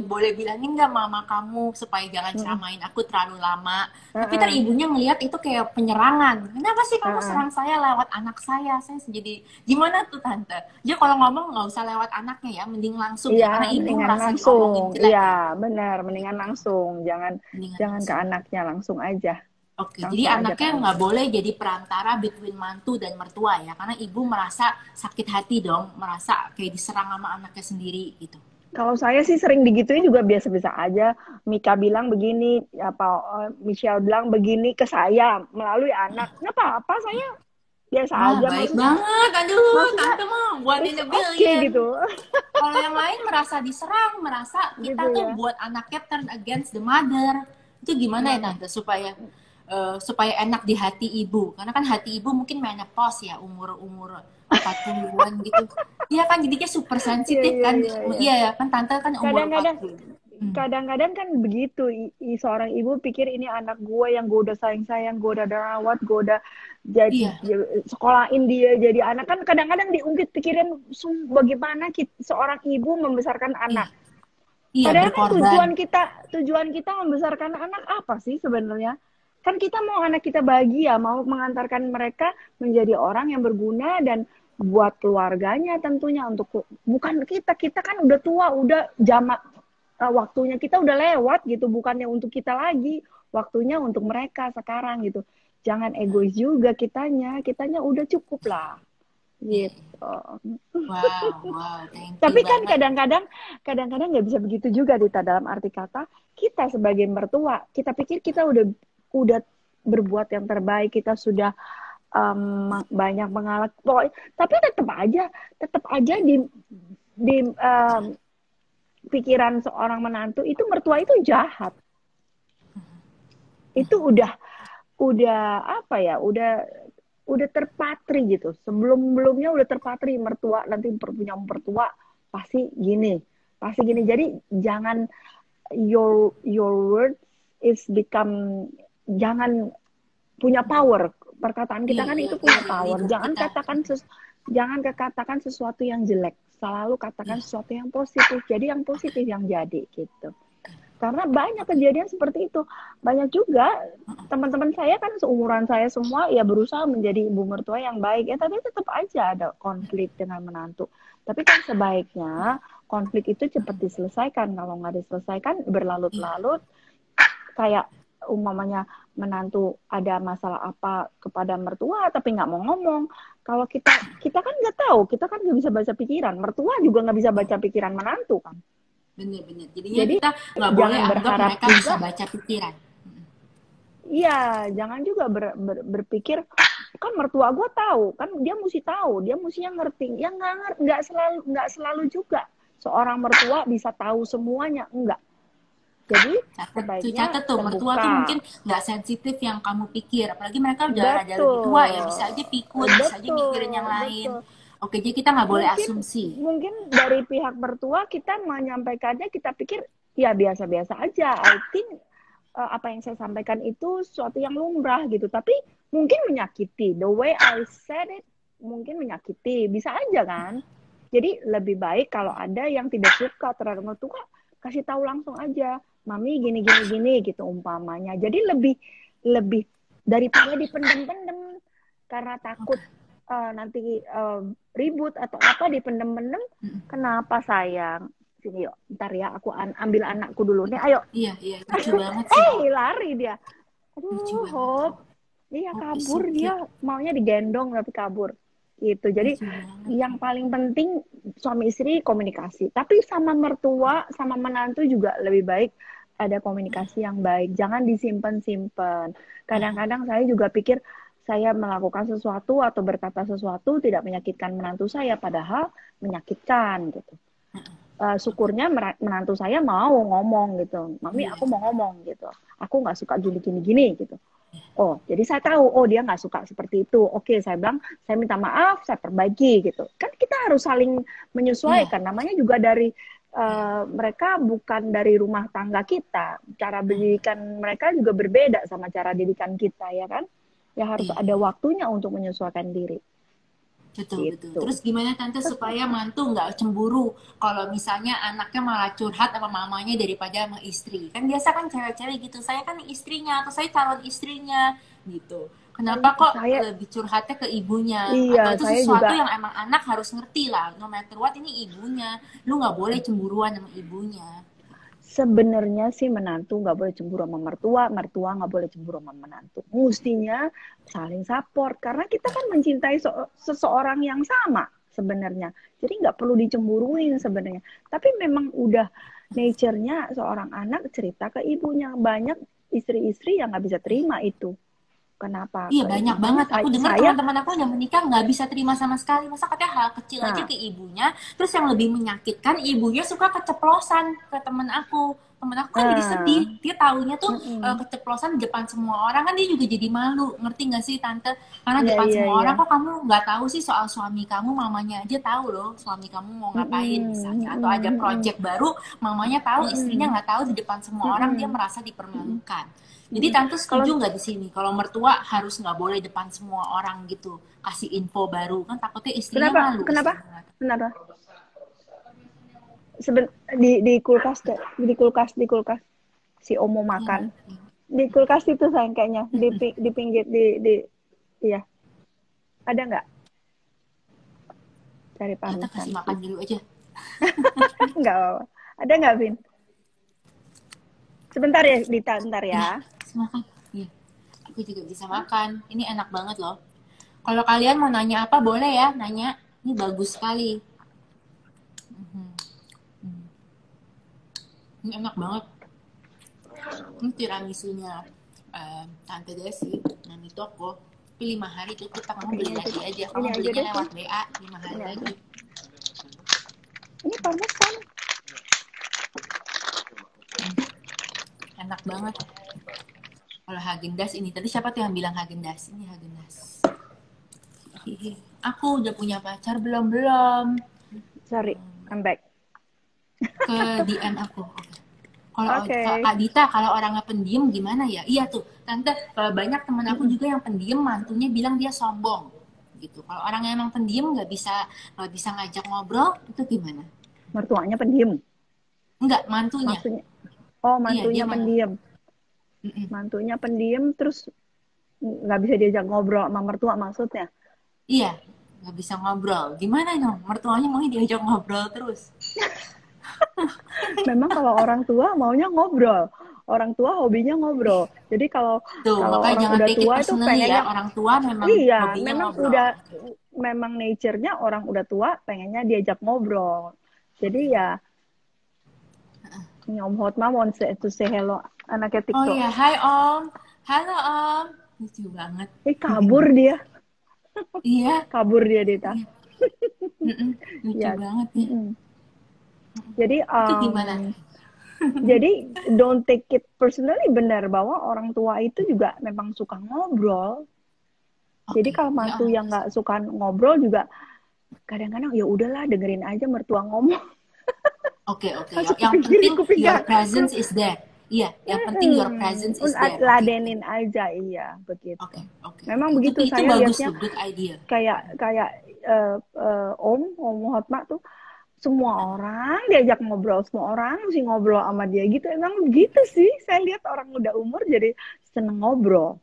Speaker 1: boleh bilangin nggak mama kamu supaya jangan ceramahin aku terlalu lama. Tapi ntar ibunya ngelihat itu kayak penyerangan. Kenapa sih kamu serang saya lewat anak saya jadi gimana tuh tante? Jadi kalau ngomong nggak usah lewat anaknya ya, mending langsung ya, karena ibu merasa diomongin jelek.
Speaker 2: Iya benar, mendingan langsung. Jangan ke anaknya, langsung aja.
Speaker 1: Oke, jadi anaknya nggak boleh jadi perantara between mantu dan mertua ya, karena ibu merasa sakit hati dong, merasa kayak diserang sama anaknya sendiri gitu.
Speaker 2: Kalau saya sih sering digituin juga biasa-biasa aja. Mika bilang begini, Michelle bilang begini ke saya melalui anak. Nggak apa-apa, saya biasa aja.
Speaker 1: Baik banget, aduh, tante mau buatin the billion.
Speaker 2: Gitu.
Speaker 1: Kalau yang lain merasa diserang, merasa kita gitu tuh buat anaknya turn against the mother. Itu gimana ya tante supaya enak di hati ibu? Karena kan hati ibu mungkin menopause ya, umur 40-an gitu. Iya kan jadinya super sensitif kan. Iya kan tante kan umur 40.
Speaker 2: Kadang-kadang kan begitu, seorang ibu pikir ini anak gue yang gue udah sayang-sayang, gue udah rawat, gue udah jadi sekolahin dia jadi anak, kan kadang-kadang diungkit pikiran bagaimana seorang ibu membesarkan anak. Padahal kan tujuan kita membesarkan anak apa sih sebenarnya? Kan kita mau anak kita bahagia, mau mengantarkan mereka menjadi orang yang berguna dan buat keluarganya tentunya, bukan kita kan udah tua, udah waktunya kita udah lewat gitu, bukannya untuk kita lagi, waktunya untuk mereka sekarang gitu. Jangan egois juga kitanya udah cukup lah gitu.
Speaker 1: Wow,
Speaker 2: tapi kan kadang-kadang nggak bisa begitu juga, Dita. Dalam arti kata, kita sebagai mertua, kita pikir kita udah berbuat yang terbaik, kita sudah banyak mengalah, tapi tetap aja di pikiran seorang menantu itu mertua itu jahat. Itu udah apa ya? Udah terpatri gitu. Sebelumnya udah terpatri mertua, nanti punya mertua pasti gini. Jadi jangan your words is become, jangan punya power. Perkataan kita kan itu punya power. Jangan katakan sesuatu yang jelek. Selalu katakan sesuatu yang positif. Jadi yang positif yang jadi gitu. Karena banyak kejadian seperti itu. Banyak juga teman-teman saya kan seumuran saya semua ya berusaha menjadi ibu mertua yang baik. Ya tapi tetap aja ada konflik dengan menantu. Tapi kan sebaiknya konflik itu cepat diselesaikan. Kalau nggak diselesaikan berlarut-larut, kayak umpamanya menantu ada masalah apa kepada mertua tapi nggak mau ngomong. Kalau kita kan nggak tahu, kita kan nggak bisa baca pikiran. Mertua juga nggak bisa baca pikiran menantu kan.
Speaker 1: Bener-bener. Jadinya
Speaker 2: Jadi
Speaker 1: kita nggak boleh
Speaker 2: jangan
Speaker 1: anggap
Speaker 2: berharap
Speaker 1: mereka bisa
Speaker 2: juga.
Speaker 1: baca pikiran.
Speaker 2: Iya, jangan juga berpikir kan mertua gue tahu, kan dia mesti tahu, dia mestinya ngerti. Ya nggak selalu juga seorang mertua bisa tahu semuanya, enggak. Jadi sebaiknya
Speaker 1: Catet tuh, mertua tuh
Speaker 2: terbuka.
Speaker 1: mungkin nggak sensitif yang kamu pikir. Apalagi mereka udah rada lebih tua ya,
Speaker 2: Betul,
Speaker 1: bisa aja pikun, bisa aja mikirin yang
Speaker 2: betul,
Speaker 1: lain.
Speaker 2: betul.
Speaker 1: Oke, jadi kita nggak boleh
Speaker 2: Mungkin
Speaker 1: asumsi.
Speaker 2: mungkin dari pihak mertua kita menyampaikannya kita pikir ya biasa-biasa aja. I think apa yang saya sampaikan itu sesuatu yang lumrah gitu, tapi mungkin menyakiti. The way I said it mungkin menyakiti, bisa aja kan. Jadi lebih baik kalau ada yang tidak suka terhadap mertua, kasih tahu langsung aja, mami gini gini gini gitu umpamanya. Jadi lebih lebih daripada dipendem-pendem karena takut nanti ribut atau apa dipendem-pendem. Kenapa sayang? Sini yuk, ntar ya aku ambil anakku dulu nih, ayo.
Speaker 1: Iya, lucu banget sih.
Speaker 2: Lari dia.
Speaker 1: Lucu
Speaker 2: Aduh,
Speaker 1: banget.
Speaker 2: Hop. Iya
Speaker 1: Hope is
Speaker 2: kabur
Speaker 1: so
Speaker 2: dia,
Speaker 1: cute.
Speaker 2: maunya digendong tapi kabur. Gitu. Jadi
Speaker 1: Lucu banget.
Speaker 2: yang paling penting suami istri komunikasi. Tapi sama mertua, sama menantu juga lebih baik ada komunikasi yang baik. Jangan disimpan-simpan. Kadang-kadang saya juga pikir saya melakukan sesuatu atau berkata sesuatu tidak menyakitkan menantu saya, padahal menyakitkan gitu. Syukurnya menantu saya mau ngomong gitu, mami
Speaker 1: Iya.
Speaker 2: aku mau ngomong gitu, aku nggak suka gini gitu. Oh, jadi saya tahu, oh dia nggak suka seperti itu. Oke, saya bilang, saya minta maaf, saya perbaiki gitu. Kan kita harus saling menyesuaikan. Namanya juga dari mereka bukan dari rumah tangga kita. Cara pendidikan mereka juga berbeda sama cara didikan kita, ya kan? Ya harus ada waktunya untuk menyesuaikan diri.
Speaker 1: Betul.
Speaker 2: Gitu.
Speaker 1: Terus gimana tante supaya mantu nggak cemburu kalau misalnya anaknya malah curhat sama mamanya daripada sama istri? Kan biasa kan cewek-cewek gitu, saya kan istrinya atau saya calon istrinya gitu. Kenapa kok lebih curhatnya ke ibunya?
Speaker 2: Iya,
Speaker 1: Atau itu
Speaker 2: saya
Speaker 1: sesuatu
Speaker 2: juga,
Speaker 1: yang emang anak harus ngerti lah, no matter what ini ibunya. Lu nggak boleh cemburuan sama ibunya.
Speaker 2: sebenarnya sih menantu nggak boleh cemburu sama mertua, mertua nggak boleh cemburu sama menantu. Mestinya saling support karena kita kan mencintai seseorang yang sama sebenarnya. Jadi nggak perlu dicemburuin sebenarnya. Tapi memang udah nature-nya seorang anak cerita ke ibunya. Banyak istri-istri yang nggak bisa terima itu. Kenapa?
Speaker 1: Iya banyak banget. Aku dengar
Speaker 2: Saya
Speaker 1: teman-teman aku yang menikah nggak bisa terima sama sekali. Masa katanya hal kecil aja ke ibunya. Terus yang lebih menyakitkan ibunya suka keceplosan ke temen aku. Temen aku kan jadi sedih. Dia taunya tuh keceplosan di depan semua orang kan dia juga jadi malu. Ngerti nggak sih tante? Karena depan semua orang kok kamu nggak tahu sih soal suami kamu. Mamanya aja tahu loh suami kamu mau ngapain misalnya. Atau ada project baru mamanya tahu istrinya nggak tahu di depan semua orang dia merasa dipermalukan. Jadi tante setuju nggak di sini kalau mertua harus nggak boleh depan semua orang gitu kasih info baru kan takutnya istrinya malu.
Speaker 2: Kenapa? Di kulkas si Omo makan. Di kulkas itu sayang kayaknya di pinggir iya. Ada nggak? Cari parutan.
Speaker 1: Kita kasih makan dulu aja.
Speaker 2: Nggak apa-apa. Ada nggak, Vin? Sebentar ya, Dita, bentar ya.
Speaker 1: Makan. Iya. Aku juga bisa makan. Ini enak banget loh. Kalau kalian mau nanya apa boleh ya, nanya. Ini bagus sekali. Ini enak banget. Ini tiramisunya Tante Desi, Mami Toko. Tapi 5 hari tutup, kamu beli lagi aja. Kamu belinya lewat BA 5 hari lagi.
Speaker 2: Ini parmesan.
Speaker 1: Enak banget. Kalau Häagen-Dazs ini tadi siapa tuh yang bilang Häagen-Dazs? Ini Häagen-Dazs. Aku udah punya pacar belum?
Speaker 2: Sorry, I'm back.
Speaker 1: Ke DM aku. Kalau Kak Dita, kalau orangnya pendiam gimana ya? Iya tuh, tante. Kalau banyak temen aku juga yang pendiam, mantunya bilang dia sombong. Gitu. Kalau orangnya emang pendiam nggak bisa ngajak ngobrol, itu gimana?
Speaker 2: Mertuanya pendiam?
Speaker 1: Enggak, mantunya.
Speaker 2: Mantunya pendiam. Mantunya pendiam terus nggak bisa diajak ngobrol sama mertua maksudnya?
Speaker 1: Iya, nggak bisa ngobrol. Gimana dong? Mertuanya mau diajak ngobrol terus.
Speaker 2: Memang kalau orang tua maunya ngobrol. Orang tua hobinya ngobrol. Jadi kalau
Speaker 1: Tuh,
Speaker 2: kalau
Speaker 1: makanya
Speaker 2: orang
Speaker 1: jangan
Speaker 2: udah
Speaker 1: take it
Speaker 2: tua itu
Speaker 1: personally ya.
Speaker 2: pengennya,
Speaker 1: Orang tua memang
Speaker 2: iya,
Speaker 1: hobinya
Speaker 2: memang
Speaker 1: ngobrol.
Speaker 2: udah, memang nature-nya orang udah tua pengennya diajak ngobrol. Jadi ya, Om Hotma want to say hello anaknya
Speaker 1: Oh
Speaker 2: TikTok.
Speaker 1: iya, hai Om. Halo Om. Lucu banget.
Speaker 2: Kabur dia,
Speaker 1: Iya,
Speaker 2: kabur dia Dita.
Speaker 1: iya. Mm-mm. Lucu
Speaker 2: Ya,
Speaker 1: banget ya.
Speaker 2: mm-mm. Jadi
Speaker 1: Itu gimana?
Speaker 2: jadi don't take it personally, benar bahwa orang tua itu juga memang suka ngobrol. Jadi
Speaker 1: Oke,
Speaker 2: kalau
Speaker 1: ya
Speaker 2: mantu
Speaker 1: Om.
Speaker 2: yang nggak suka ngobrol juga kadang-kadang ya udahlah dengerin aja mertua ngomong.
Speaker 1: Oke, oke.
Speaker 2: Masuk
Speaker 1: Yang
Speaker 2: kuping kiri,
Speaker 1: penting
Speaker 2: kuping
Speaker 1: your
Speaker 2: kanan.
Speaker 1: presence is there. Iya, yang penting your presence is there. Oke,
Speaker 2: Ladenin aja, iya begitu.
Speaker 1: oke, oke,
Speaker 2: Memang
Speaker 1: oke.
Speaker 2: begitu
Speaker 1: Itu
Speaker 2: saya
Speaker 1: bagus
Speaker 2: lihatnya,
Speaker 1: tuh, good idea.
Speaker 2: kayak kayak Om Hotma tuh semua orang diajak ngobrol, semua orang mesti ngobrol sama dia gitu. Emang begitu sih, saya lihat orang muda umur jadi seneng ngobrol.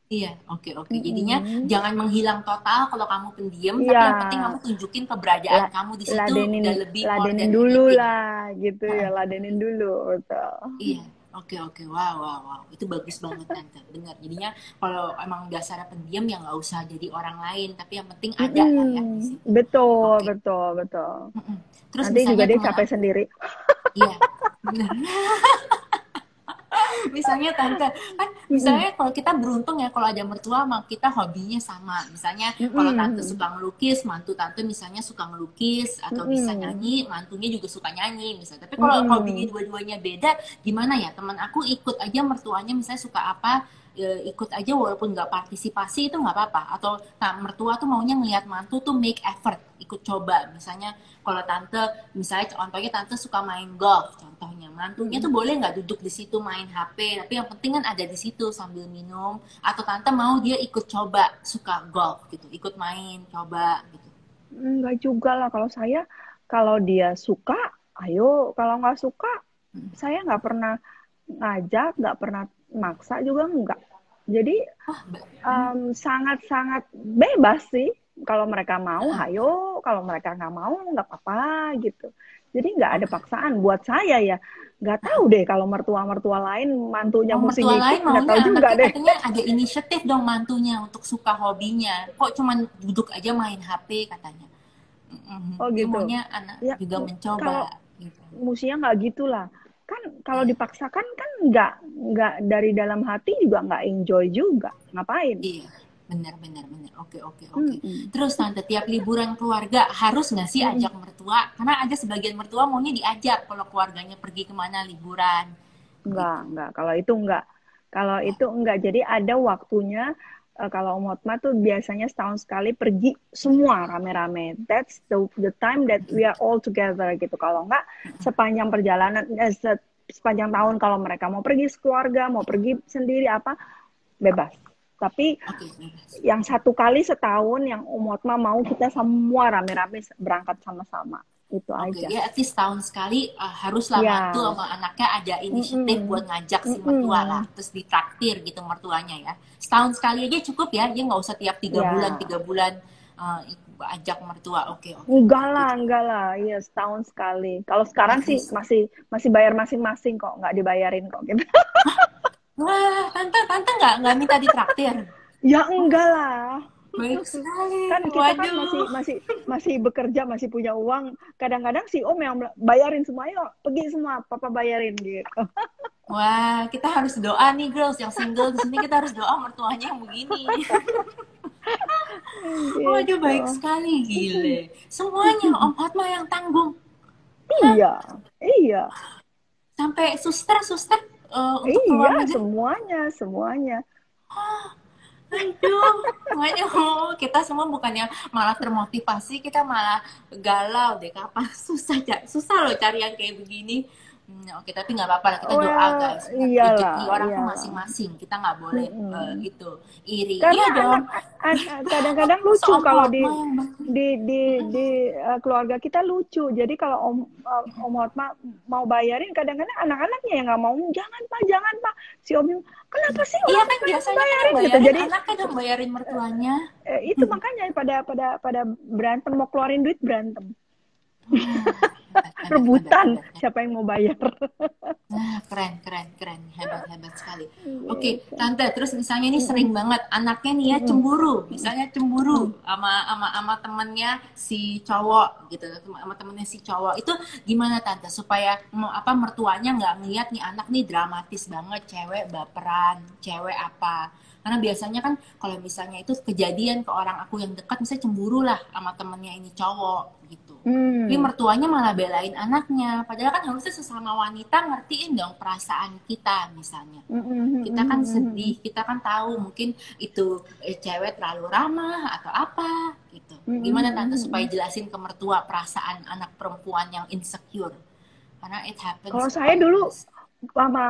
Speaker 1: Iya, oke, oke. Jadinya
Speaker 2: Mm-mm.
Speaker 1: jangan menghilang total kalau kamu pendiam,
Speaker 2: Iya,
Speaker 1: tapi yang penting kamu tunjukin keberadaan
Speaker 2: la-
Speaker 1: kamu di situ
Speaker 2: ladenin
Speaker 1: udah lebih more
Speaker 2: ladenin
Speaker 1: than
Speaker 2: dulu
Speaker 1: anything.
Speaker 2: lah, gitu ya, ladenin dulu, betul.
Speaker 1: Iya, oke, oke. Wow, wow, wow. Itu bagus banget Tante. Benar. Jadinya kalau emang dasarnya pendiam ya nggak usah jadi orang lain, tapi yang penting ada lah ya di situ.
Speaker 2: Betul,
Speaker 1: Oke.
Speaker 2: betul, betul.
Speaker 1: Mm-mm. Terus
Speaker 2: Nanti juga
Speaker 1: misalnya
Speaker 2: dia
Speaker 1: teman
Speaker 2: capek
Speaker 1: aku,
Speaker 2: sendiri.
Speaker 1: iya, benar. Misalnya tante kan
Speaker 2: Mm-mm.
Speaker 1: misalnya kalau kita beruntung ya kalau ada mertua sama kita hobinya sama, misalnya kalau tante
Speaker 2: Mm-mm.
Speaker 1: suka ngelukis, mantu tante misalnya suka ngelukis atau bisa
Speaker 2: Mm-mm.
Speaker 1: nyanyi, mantunya juga suka nyanyi misalnya. Tapi kalau hobinya
Speaker 2: Mm-mm.
Speaker 1: dua-duanya beda, gimana ya? Teman aku ikut aja mertuanya misalnya suka apa, ikut aja walaupun nggak partisipasi itu nggak apa-apa. Atau nah, mertua tuh maunya ngelihat mantu tuh make effort ikut coba, misalnya kalau tante misalnya contohnya tante suka main golf contohnya, mantunya tuh
Speaker 2: Mm-mm.
Speaker 1: boleh nggak duduk di situ main HP, tapi yang penting kan ada di situ sambil minum, atau tante mau dia ikut coba suka golf gitu, ikut main coba gitu.
Speaker 2: Enggak juga lah kalau saya, kalau dia suka, ayo. Kalau nggak suka, saya nggak pernah ngajak, nggak pernah maksa juga enggak. Jadi
Speaker 1: Wah,
Speaker 2: sangat-sangat bebas sih. Kalau mereka mau, ayo. Kalau mereka nggak mau, nggak apa-apa gitu. Jadi nggak ada
Speaker 1: oke.
Speaker 2: paksaan. Buat saya ya, nggak tahu deh kalau mertua-mertua lain mantunya
Speaker 1: Oh,
Speaker 2: mesti
Speaker 1: mertua lain
Speaker 2: ngikut, nggak
Speaker 1: maunya
Speaker 2: tahu juga
Speaker 1: anaknya
Speaker 2: deh.
Speaker 1: katanya ada inisiatif dong mantunya untuk suka hobinya. Kok cuman duduk aja main HP katanya.
Speaker 2: Oh
Speaker 1: Dia
Speaker 2: gitu.
Speaker 1: maunya anak
Speaker 2: Ya
Speaker 1: juga mencoba
Speaker 2: kalau
Speaker 1: gitu.
Speaker 2: musiknya nggak gitulah. Kan kalau
Speaker 1: Iya.
Speaker 2: dipaksakan kan nggak dari dalam hati juga nggak enjoy juga. Ngapain?
Speaker 1: Iya, benar, benar, benar. Oke, oke, oke.
Speaker 2: Mm-mm.
Speaker 1: Terus tante, tiap liburan keluarga harus nggak sih
Speaker 2: Mm-mm.
Speaker 1: ajak mertua? Karena ada sebagian mertua maunya diajak kalau keluarganya pergi kemana liburan, gitu.
Speaker 2: Enggak. Kalau itu enggak. Kalau
Speaker 1: Nggak.
Speaker 2: itu enggak. Jadi ada waktunya, kalau Om Hotma tuh biasanya setahun sekali pergi semua rame-rame. That's the time that we are all together gitu. Kalau enggak, sepanjang perjalanan, sepanjang tahun kalau mereka mau pergi sekeluarga, mau pergi sendiri apa, bebas. Tapi
Speaker 1: Oke, bebas.
Speaker 2: yang satu kali setahun yang Om Hotma mau kita semua rame-rame berangkat sama-sama. Itu
Speaker 1: Oke,
Speaker 2: aja.
Speaker 1: ya at least tahun sekali haruslah mantu
Speaker 2: Ya.
Speaker 1: sama anaknya ada inisiatif buat
Speaker 2: Mm-mm.
Speaker 1: ngajak si mertua lah,
Speaker 2: Mm-mm.
Speaker 1: terus ditraktir gitu mertuanya ya. Setahun sekali aja cukup ya, dia nggak usah tiap
Speaker 2: Ya.
Speaker 1: 3 bulan uh, ajak mertua. Oke, oke, oke, gitu.
Speaker 2: Enggak lah, iya setahun sekali. Kalau sekarang
Speaker 1: At
Speaker 2: sih
Speaker 1: least.
Speaker 2: masih bayar masing-masing kok, nggak dibayarin kok gitu.
Speaker 1: Wah, tante nggak minta ditraktir.
Speaker 2: Ya enggak lah.
Speaker 1: Baik sekali.
Speaker 2: Kan kita kan masih
Speaker 1: Waduh.
Speaker 2: masih masih bekerja, masih punya uang. Kadang-kadang si Om yang bayarin semua, yuk pergi semua, papa bayarin gitu.
Speaker 1: Wah, kita harus doa nih girls yang single di sini, kita harus doa mertuanya yang begini. Waduh,
Speaker 2: Gitu.
Speaker 1: baik sekali, gile. Semuanya Om Hotma yang tanggung.
Speaker 2: Iya, iya,
Speaker 1: Sampai suster untuk
Speaker 2: iya,
Speaker 1: keluar negeri.
Speaker 2: semuanya.
Speaker 1: Aduh, makanya kita semua bukannya malah termotivasi, kita malah galau deh. Kapan susah loh cari yang kayak begini. Oke, tapi nggak apa-apa lah, kita doa
Speaker 2: Well,
Speaker 1: guys. Ingat, rezeki
Speaker 2: iyalah,
Speaker 1: orang tuh
Speaker 2: iyalah.
Speaker 1: masing-masing, kita nggak boleh
Speaker 2: Mm-mm.
Speaker 1: itu iri.
Speaker 2: Karena
Speaker 1: Iya dong.
Speaker 2: kadang-kadang
Speaker 1: Masa
Speaker 2: lucu
Speaker 1: Om
Speaker 2: kalau
Speaker 1: Hotma yang
Speaker 2: di keluarga kita lucu. Jadi kalau Om Hotma mau bayarin, kadang-kadang anak-anaknya yang nggak mau, jangan pak. Si Om, kenapa sih
Speaker 1: iya
Speaker 2: orang
Speaker 1: kan
Speaker 2: pengen
Speaker 1: biasanya kan yang
Speaker 2: bayarin gitu.
Speaker 1: bayarin
Speaker 2: Jadi
Speaker 1: anaknya dong, bayarin mertuanya.
Speaker 2: itu makanya pada berantem, mau keluarin duit berantem,
Speaker 1: Hebat, hebat, hebat,
Speaker 2: rebutan
Speaker 1: hebat, hebat.
Speaker 2: siapa yang mau bayar.
Speaker 1: Nah, keren, keren, keren, hebat, hebat sekali. kali. Oke,
Speaker 2: Gitu.
Speaker 1: tante, terus misalnya ini
Speaker 2: Mm-mm.
Speaker 1: sering banget anaknya nih ya
Speaker 2: Mm-mm.
Speaker 1: cemburu, misalnya cemburu
Speaker 2: Mm-mm.
Speaker 1: sama temennya si cowok gitu, sama temennya si cowok itu gimana tante supaya apa mertuanya nggak ngeliat nih anak nih dramatis banget, cewek baperan, cewek apa? Karena biasanya kan kalau misalnya itu kejadian ke orang aku yang dekat, misalnya cemburu lah sama temennya ini cowok gitu. Tapi
Speaker 2: Hmm.
Speaker 1: mertuanya malah belain anaknya. Padahal kan harusnya sesama wanita ngertiin dong perasaan kita misalnya.
Speaker 2: Mm-mm.
Speaker 1: Kita kan
Speaker 2: Mm-mm.
Speaker 1: sedih, kita kan tahu mungkin itu cewek terlalu ramah atau apa gitu. Gimana tante supaya
Speaker 2: Mm-mm.
Speaker 1: jelasin ke mertua perasaan anak perempuan yang insecure? Karena it
Speaker 2: Kalau
Speaker 1: happens to
Speaker 2: saya
Speaker 1: all of
Speaker 2: dulu
Speaker 1: us.
Speaker 2: sama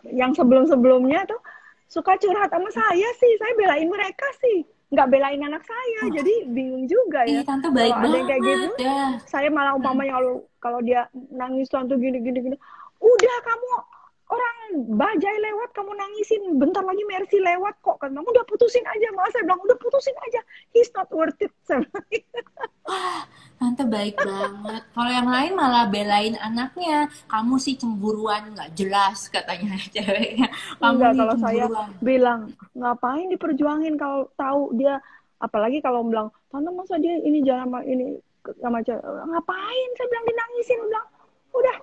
Speaker 2: yang sebelum-sebelumnya tuh suka curhat sama saya belain mereka sih, nggak belain anak saya.
Speaker 1: Oh,
Speaker 2: Jadi bingung juga
Speaker 1: ih
Speaker 2: ya.
Speaker 1: tante
Speaker 2: Kalau
Speaker 1: baik
Speaker 2: ada yang kayak gitu,
Speaker 1: banget ya.
Speaker 2: saya malah umpamanya kalau kalau dia nangis tante gini gini gini, udah kamu orang bajai lewat kamu nangisin, bentar lagi Mercy lewat kok, kan kamu udah putusin aja. Malah saya bilang udah putusin aja, he's not worth it.
Speaker 1: Tante baik banget. Kalau yang lain malah belain anaknya. Kamu sih cemburuan nggak jelas katanya ceweknya. Kamu
Speaker 2: Enggak,
Speaker 1: nih
Speaker 2: kalau saya
Speaker 1: cemburuan.
Speaker 2: bilang ngapain diperjuangin kalau tahu dia, apalagi kalau bilang tante masa dia ini jalan sama ini sama cewek, ngapain saya bilang dinangisin, bilang udah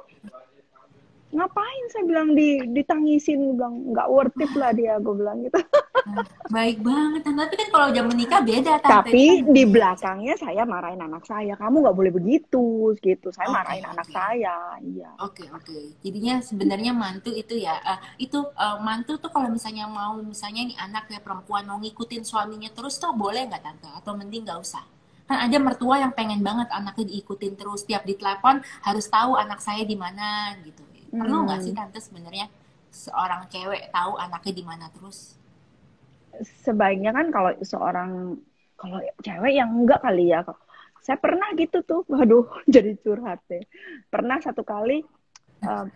Speaker 2: ngapain saya bilang ditangisin, bilang nggak worth it lah dia, gue bilang gitu.
Speaker 1: Nah, baik banget. Tante. Tapi kan kalau udah menikah beda tante. Itu kan
Speaker 2: Tapi di
Speaker 1: beda.
Speaker 2: belakangnya saya marahin anak saya, kamu nggak boleh begitu gitu, saya
Speaker 1: Oke,
Speaker 2: marahin anak
Speaker 1: oke.
Speaker 2: saya, iya.
Speaker 1: Oke, oke. Jadinya sebenarnya mantu itu ya, itu mantu tuh kalau misalnya mau, misalnya nih anak ya perempuan mau ngikutin suaminya terus tuh boleh nggak tante? Atau mending nggak usah? Kan ada mertua yang pengen banget anaknya diikutin terus, tiap ditelepon harus tahu anak saya di mana gitu. Perlu nggak sih
Speaker 2: Hmm.
Speaker 1: tante sebenarnya seorang cewek tahu anaknya di mana terus?
Speaker 2: Sebaiknya kan kalau seorang, kalau cewek yang enggak kali ya. Saya pernah gitu tuh, waduh, jadi curhat deh. Pernah satu kali, eh,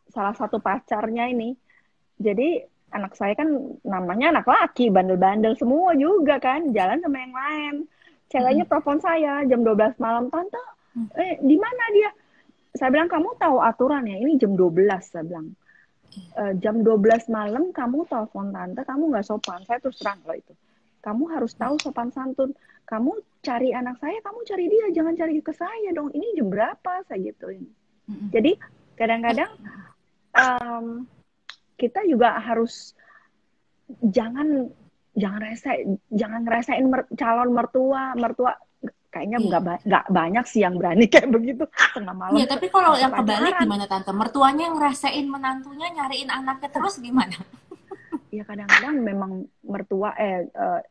Speaker 2: salah satu pacarnya ini, jadi anak saya kan namanya anak laki, bandel-bandel semua juga kan, jalan sama yang lain. Ceweknya
Speaker 1: Mm-mm.
Speaker 2: telepon saya jam 12 malam, tante, di mana dia? Saya bilang, kamu tahu aturan ya, ini jam 12, saya bilang. Jam 12 malam kamu telepon tante, kamu nggak sopan. Saya terus terang loh itu. Kamu harus tahu sopan santun. Kamu cari anak saya, kamu cari dia, jangan cari ke saya dong. Ini jam berapa? Saya gituin.
Speaker 1: Mm-mm.
Speaker 2: Jadi kadang-kadang um, kita juga harus jangan jangan rese, jangan ngerasain calon mertua, mertua kayaknya
Speaker 1: Iya.
Speaker 2: nggak banyak sih yang berani kayak begitu tengah
Speaker 1: Iya,
Speaker 2: malam
Speaker 1: tapi kalau
Speaker 2: masih
Speaker 1: yang kebalik
Speaker 2: pacaran.
Speaker 1: gimana tante? Mertuanya ngerasain menantunya nyariin anaknya terus gimana?
Speaker 2: Ya kadang-kadang memang mertua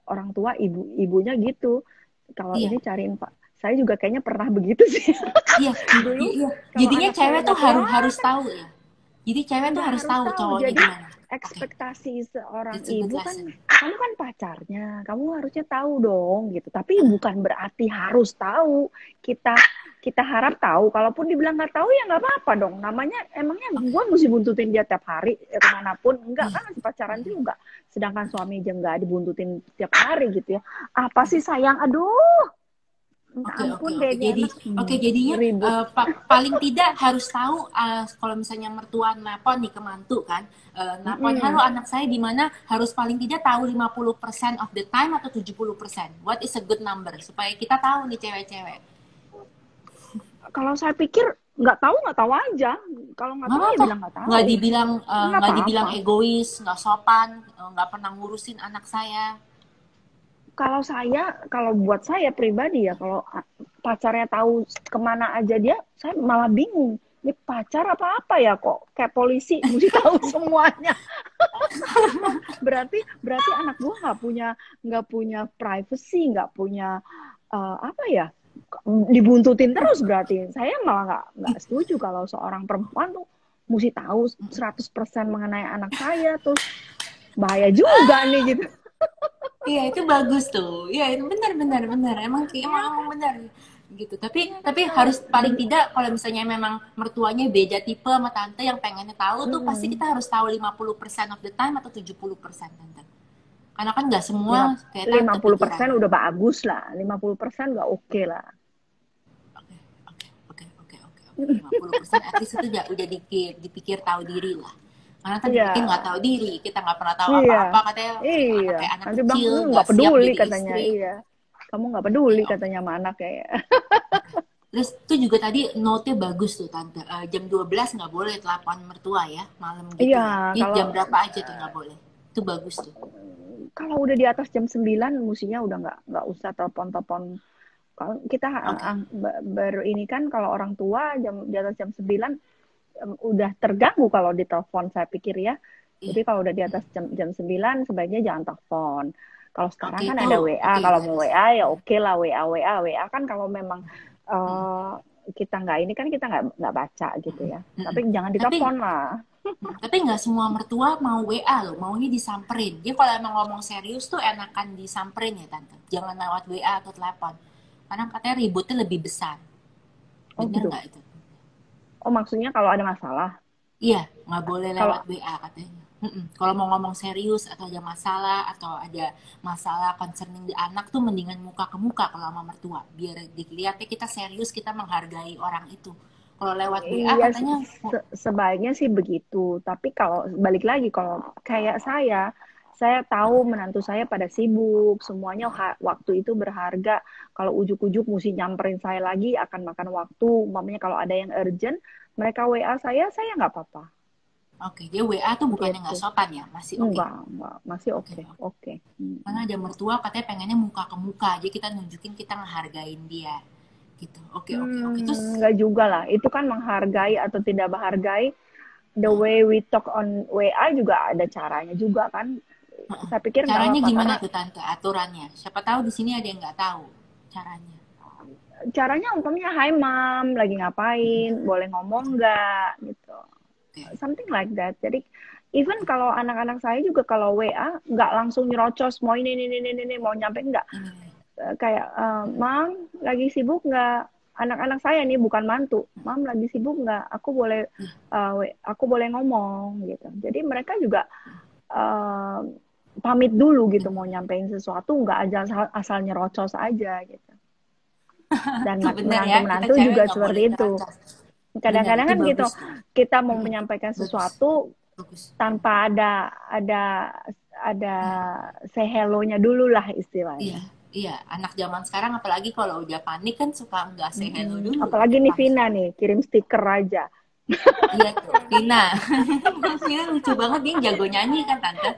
Speaker 2: orang tua ibunya gitu, kalau
Speaker 1: Iya.
Speaker 2: ini cariin pak, saya juga kayaknya pernah begitu sih.
Speaker 1: Iya,
Speaker 2: Dulu
Speaker 1: iya.
Speaker 2: kalau
Speaker 1: Jadinya
Speaker 2: anak saya
Speaker 1: cewek tuh
Speaker 2: nggak
Speaker 1: harus
Speaker 2: kuat,
Speaker 1: harus tahu ya. Jadi cewek tuh
Speaker 2: nggak
Speaker 1: harus
Speaker 2: harus
Speaker 1: tahu
Speaker 2: tahu.
Speaker 1: cowoknya
Speaker 2: Jadi
Speaker 1: gimana. Oke,
Speaker 2: ekspektasi seorang
Speaker 1: that's a good
Speaker 2: ibu kan,
Speaker 1: lesson.
Speaker 2: kamu kan pacarnya, kamu harusnya tahu dong gitu. Tapi bukan berarti harus tahu. Kita kita harap tahu. Kalaupun dibilang nggak tahu ya nggak apa-apa dong. Namanya emangnya
Speaker 1: Oke,
Speaker 2: gue mesti buntutin dia tiap hari kemanapun? Enggak
Speaker 1: iya.
Speaker 2: kan, masih pacaran juga. Sedangkan suami aja nggak dibuntutin tiap hari gitu ya. Apa sih sayang? Aduh, minta
Speaker 1: Oke, oke,
Speaker 2: ampun deh
Speaker 1: oke.
Speaker 2: ini
Speaker 1: Jadi,
Speaker 2: anak
Speaker 1: oke jadinya
Speaker 2: ribut.
Speaker 1: paling tidak harus tahu kalau misalnya mertua nelpon nih ke mantu kan, nelpon, halo
Speaker 2: Mm-mm.
Speaker 1: anak saya di mana, harus paling tidak tahu 50% of the time atau 70%. What is a good number supaya kita tahu nih cewek-cewek.
Speaker 2: Kalau saya pikir nggak tahu aja. Kalau nggak
Speaker 1: Nggak
Speaker 2: tahu ya
Speaker 1: apa-apa,
Speaker 2: bilang nggak tahu. Nggak
Speaker 1: nggak dibilang
Speaker 2: apa-apa.
Speaker 1: egois, nggak sopan, nggak pernah ngurusin anak saya.
Speaker 2: Kalau buat saya pribadi ya, kalau pacarnya tahu kemana aja dia, saya malah bingung. Ini pacar apa ya, kok kayak polisi mesti tahu semuanya. Berarti anak gue nggak punya privacy, nggak punya apa ya, dibuntutin terus. Berarti saya malah nggak setuju kalau seorang perempuan tuh mesti tahu 100% mengenai anak saya, terus bahaya juga nih gitu.
Speaker 1: Iya itu bagus tuh. Iya itu benar benar benar. Emang emang
Speaker 2: Iya
Speaker 1: emang
Speaker 2: kan,
Speaker 1: benar gitu. Tapi
Speaker 2: iya kan,
Speaker 1: tapi
Speaker 2: kalau
Speaker 1: harus paling tidak kalau misalnya memang mertuanya beda tipe sama tante yang pengennya tahu tuh pasti kita harus tahu 50% of the time atau 70% tante. Karena kan nggak semua
Speaker 2: lima
Speaker 1: kayak
Speaker 2: lima
Speaker 1: tante
Speaker 2: puluh persen
Speaker 1: pikirannya.
Speaker 2: udah bagus lah, 50% udah oke lah.
Speaker 1: Oke, oke, oke, oke, oke, oke. 50% at least itu udah dipikir tahu diri lah. Karena tadi kita
Speaker 2: Iya,
Speaker 1: nggak tahu diri, kita nggak pernah tahu
Speaker 2: iya,
Speaker 1: apa-apa, katanya
Speaker 2: iya.
Speaker 1: anak kayak anak
Speaker 2: Nanti bang,
Speaker 1: kecil
Speaker 2: nggak
Speaker 1: nggak siap
Speaker 2: peduli
Speaker 1: jadi
Speaker 2: katanya,
Speaker 1: istri.
Speaker 2: iya. Kamu nggak peduli
Speaker 1: Ya, oke.
Speaker 2: katanya sama anak kayak.
Speaker 1: Terus itu juga tadi note-nya bagus tuh tante. Jam 12 nggak boleh telepon mertua ya, malam gitu
Speaker 2: Iya,
Speaker 1: ya. Jadi
Speaker 2: kalau
Speaker 1: jam berapa aja tuh nggak boleh. Itu bagus tuh.
Speaker 2: kalau udah di atas jam 9, mestinya udah nggak usah telepon-telepon. Kalau kita
Speaker 1: Oke.
Speaker 2: ini kan kalau orang tua jam di atas jam 9 udah terganggu kalau ditelepon saya pikir ya.
Speaker 1: Iya.
Speaker 2: Jadi kalau udah di atas jam 9 sebaiknya jangan telepon. Kalau sekarang
Speaker 1: Oke
Speaker 2: kan
Speaker 1: itu
Speaker 2: ada WA,
Speaker 1: oke
Speaker 2: kalau mau
Speaker 1: garis.
Speaker 2: WA ya oke lah WA kan kalau memang
Speaker 1: Mm,
Speaker 2: uh, kita nggak ini kan kita nggak baca gitu ya.
Speaker 1: mm,
Speaker 2: Tapi
Speaker 1: mm.
Speaker 2: jangan
Speaker 1: Tapi
Speaker 2: ditelepon lah.
Speaker 1: tapi nggak semua mertua mau WA loh, maunya disamperin. Dia kalau emang ngomong serius tuh enakan disamperin ya tante. Jangan lewat WA atau telepon. Karena katanya ributnya lebih besar.
Speaker 2: Oh
Speaker 1: Bener
Speaker 2: gitu.
Speaker 1: nggak itu?
Speaker 2: Oh maksudnya kalau ada masalah.
Speaker 1: Iya, nggak boleh lewat
Speaker 2: Kalau
Speaker 1: WA katanya. Kalau mau ngomong serius atau ada masalah atau ada masalah concerning di anak tuh mendingan muka ke muka kalau sama mertua. Biar dilihatnya kita serius, kita menghargai orang itu. Kalau lewat WA
Speaker 2: iya
Speaker 1: katanya,
Speaker 2: sebaiknya sih begitu. Tapi kalau balik lagi kalau kayak saya tahu menantu saya pada sibuk, semuanya waktu itu berharga. Kalau ujuk-ujuk mesti nyamperin saya lagi akan makan waktu. Umpamanya kalau ada yang urgent, mereka WA saya nggak apa-apa.
Speaker 1: oke, dia WA tuh bukannya
Speaker 2: Gitu.
Speaker 1: nggak sopan ya, masih oke.
Speaker 2: Enggak, masih
Speaker 1: Oke,
Speaker 2: oke,
Speaker 1: oke.
Speaker 2: oke.
Speaker 1: Karena ada mertua katanya pengennya muka ke muka, jadi kita nunjukin kita ngehargain dia. Gitu. Oke, oke, oke. Terus,
Speaker 2: Enggak juga lah. Itu kan menghargai atau tidak menghargai. The
Speaker 1: uh,
Speaker 2: way we talk on WA juga ada caranya juga kan. Saya pikir nggak
Speaker 1: caranya
Speaker 2: apa-apa
Speaker 1: gimana
Speaker 2: karena
Speaker 1: tuh tante aturannya? Siapa tahu di sini ada yang nggak tahu caranya.
Speaker 2: caranya umpamanya Hai Mam, lagi ngapain, boleh ngomong nggak gitu.
Speaker 1: Oke.
Speaker 2: Something like that. Jadi even kalau anak-anak saya juga kalau WA nggak langsung nyerocos mau ini mau nyampe nggak.
Speaker 1: Ini.
Speaker 2: Kayak Mam lagi sibuk nggak? Anak-anak saya nih bukan mantu. Mam lagi sibuk nggak? Aku boleh ngomong gitu. Jadi mereka juga uh, pamit dulu gitu mau nyampein sesuatu nggak aja asal nyerocos aja gitu. Dan
Speaker 1: Itu benar ya, kita
Speaker 2: menantu-menantu
Speaker 1: cewek
Speaker 2: juga
Speaker 1: nggak boleh
Speaker 2: seperti itu.
Speaker 1: nyerocos. Benar,
Speaker 2: Kadang-kadang
Speaker 1: itu
Speaker 2: kan gitu,
Speaker 1: bagus tuh.
Speaker 2: kita mau menyampaikan
Speaker 1: Bagus,
Speaker 2: sesuatu
Speaker 1: bagus.
Speaker 2: tanpa ada say hello-nya dulu lah
Speaker 1: Iya,
Speaker 2: istilahnya.
Speaker 1: iya. Anak zaman sekarang apalagi kalau udah panik kan suka nggak say hello dulu.
Speaker 2: Apalagi nih
Speaker 1: Langsung.
Speaker 2: Vina nih, kirim stiker aja.
Speaker 1: Iya tuh, Vina. Vina lucu banget, dia jago nyanyi kan tante.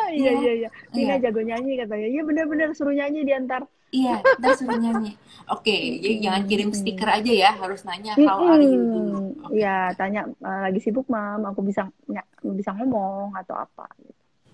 Speaker 2: Iya,
Speaker 1: Iya,
Speaker 2: iya, iya. Vina
Speaker 1: iya.
Speaker 2: jago nyanyi katanya. Iya benar-benar suruh nyanyi diantar.
Speaker 1: Iya, ntar suruh nyanyi. Oke, jadi jangan kirim stiker aja ya, harus nanya how are you dulu. Oke,
Speaker 2: Ya,
Speaker 1: oke.
Speaker 2: tanya lagi sibuk mam, aku bisa ngomong atau apa.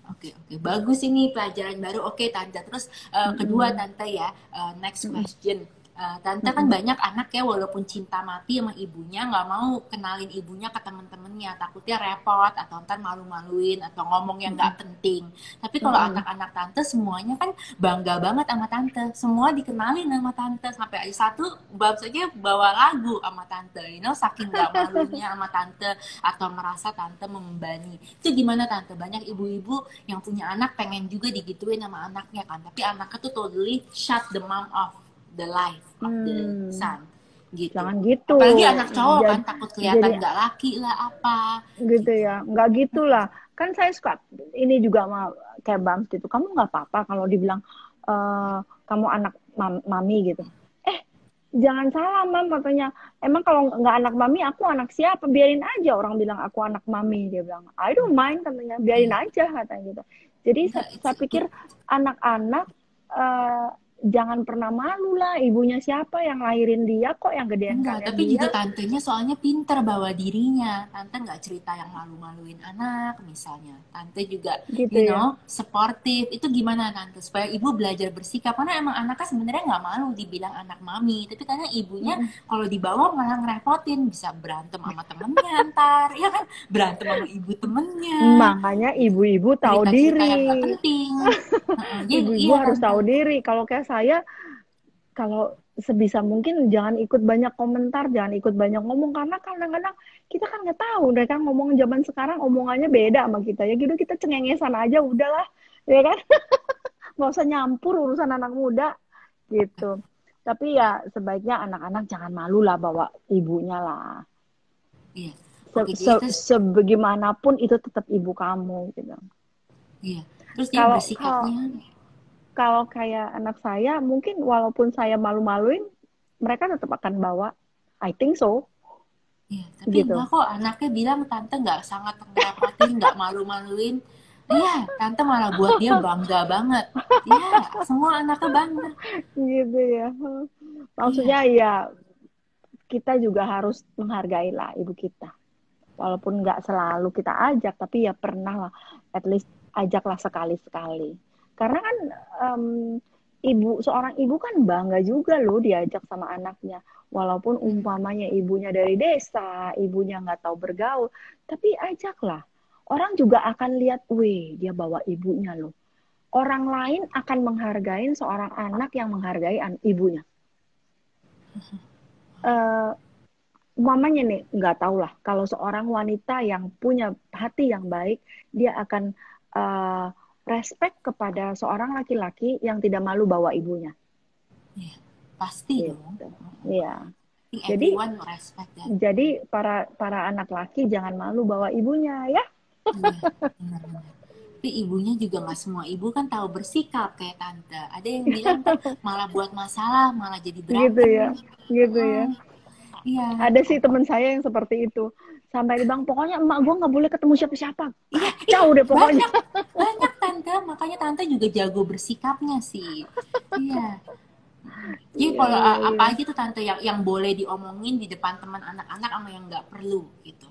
Speaker 1: Oke, oke. Bagus ini pelajaran baru. Oke, Tante. Terus kedua
Speaker 2: Mm-mm.
Speaker 1: Tante ya, next
Speaker 2: Mm-mm.
Speaker 1: question. Tante kan
Speaker 2: Mm-mm.
Speaker 1: banyak anak ya walaupun cinta mati sama ibunya nggak mau kenalin ibunya ke temen-temennya, takutnya repot atau ntar malu-maluin atau ngomong yang nggak
Speaker 2: Mm-mm.
Speaker 1: penting. Tapi kalau
Speaker 2: Mm-mm.
Speaker 1: anak-anak Tante semuanya kan bangga banget sama Tante, semua dikenalin sama Tante sampai ada satu bab saja bawa lagu sama Tante, saking nggak malunya sama Tante atau merasa Tante membebani. Itu gimana Tante? Banyak ibu-ibu yang punya anak pengen juga digituin sama anaknya kan, tapi anaknya tuh totally shut the mom off the life of the
Speaker 2: Hmm.
Speaker 1: son gitu.
Speaker 2: Jangan gitu.
Speaker 1: Apalagi anak cowok kan
Speaker 2: Jadi,
Speaker 1: takut
Speaker 2: jadi
Speaker 1: kelihatan nggak laki lah apa
Speaker 2: gitu
Speaker 1: gitu.
Speaker 2: ya. Nggak gitulah. Kan saya suka ini juga sama kayak Bams gitu. Kamu nggak apa-apa kalau dibilang kamu anak mami gitu. Jangan salah mam katanya. Emang kalau nggak anak mami, aku anak siapa? Biarin aja orang bilang aku anak mami. Dia bilang, I don't mind katanya. Biarin
Speaker 1: Iya.
Speaker 2: aja katanya gitu. Jadi
Speaker 1: Enggak, it's
Speaker 2: saya
Speaker 1: a
Speaker 2: pikir
Speaker 1: good.
Speaker 2: anak-anak jangan pernah malu lah. Ibunya siapa yang lahirin dia kok, yang gedein
Speaker 1: Enggak,
Speaker 2: kalian
Speaker 1: tapi
Speaker 2: dia.
Speaker 1: juga tantenya soalnya pinter bawa dirinya. Tante nggak cerita yang malu-maluin anak, misalnya. Tante juga,
Speaker 2: Gitu ya.
Speaker 1: supportive. Itu gimana tante? Supaya ibu belajar bersikap. Karena emang anaknya sebenarnya nggak malu dibilang anak mami. Tapi karena ibunya
Speaker 2: Mm-mm.
Speaker 1: kalau dibawa malah ngerepotin. Bisa berantem sama temennya ntar. Ya kan? Berantem sama ibu temennya.
Speaker 2: Makanya ibu-ibu tahu
Speaker 1: Cerita-cerita yang nggak
Speaker 2: diri.
Speaker 1: penting. Jadi
Speaker 2: Ibu-ibu
Speaker 1: iya
Speaker 2: harus
Speaker 1: tante.
Speaker 2: tahu diri. Kalau kayak saya, kalau sebisa mungkin jangan ikut banyak komentar, jangan ikut banyak ngomong karena kadang-kadang kita kan nggak tahu mereka ngomong zaman sekarang omongannya beda sama kita ya gitu kita cengengesan aja udahlah ya kan nggak usah nyampur urusan anak muda gitu. Tapi ya sebaiknya anak-anak jangan malu lah bawa ibunya lah.
Speaker 1: Iya. Oke, jadi terus
Speaker 2: sebagaimanapun itu tetap ibu kamu gitu.
Speaker 1: iya. Terus dia
Speaker 2: Kalau kalau
Speaker 1: bersikapnya
Speaker 2: kalau kayak anak saya, mungkin walaupun saya malu-maluin, mereka tetap akan bawa. I think so,
Speaker 1: iya, tapi enggak
Speaker 2: gitu.
Speaker 1: kok anaknya bilang tante nggak sangat ngerepotin, nggak malu-maluin. Iya, tante malah buat dia bangga banget. Iya, semua anaknya bangga.
Speaker 2: Gitu ya.
Speaker 1: Iya,
Speaker 2: Maksudnya ya kita juga harus menghargai lah ibu kita. Walaupun nggak selalu kita ajak, tapi ya pernah lah, at least ajaklah sekali-sekali. Karena kan em, seorang ibu kan bangga juga loh diajak sama anaknya. Walaupun umpamanya ibunya dari desa, ibunya nggak tahu bergaul, tapi ajaklah. Orang juga akan lihat, weh dia bawa ibunya loh. Orang lain akan menghargai seorang anak yang menghargai ibunya. Eh, Umpamanya nih, nggak tahu lah, kalau seorang wanita yang punya hati yang baik, dia akan uh, respect kepada seorang laki-laki yang tidak malu bawa ibunya.
Speaker 1: iya, pasti dong.
Speaker 2: Gitu. Iya.
Speaker 1: I think
Speaker 2: Jadi,
Speaker 1: everyone respect that.
Speaker 2: para para anak laki jangan malu bawa ibunya ya.
Speaker 1: Iya, benar-benar. Tapi ibunya juga nggak semua ibu kan tahu bersikap kayak tante. Ada yang bilang ntar malah buat masalah, malah jadi
Speaker 2: Gitu
Speaker 1: berantem.
Speaker 2: ya. Gitu ya.
Speaker 1: Mm, iya,
Speaker 2: Ada sih teman saya yang seperti itu. Sampai di bang, pokoknya emak gue nggak boleh ketemu siapa-siapa.
Speaker 1: iya,
Speaker 2: Kacau deh pokoknya.
Speaker 1: banyak, banyak tante. Makanya tante juga jago bersikapnya sih. Iya. Jadi
Speaker 2: Iya,
Speaker 1: kalau
Speaker 2: iya,
Speaker 1: apa
Speaker 2: iya.
Speaker 1: aja tuh tante yang boleh diomongin di depan teman anak-anak sama yang nggak perlu gitu.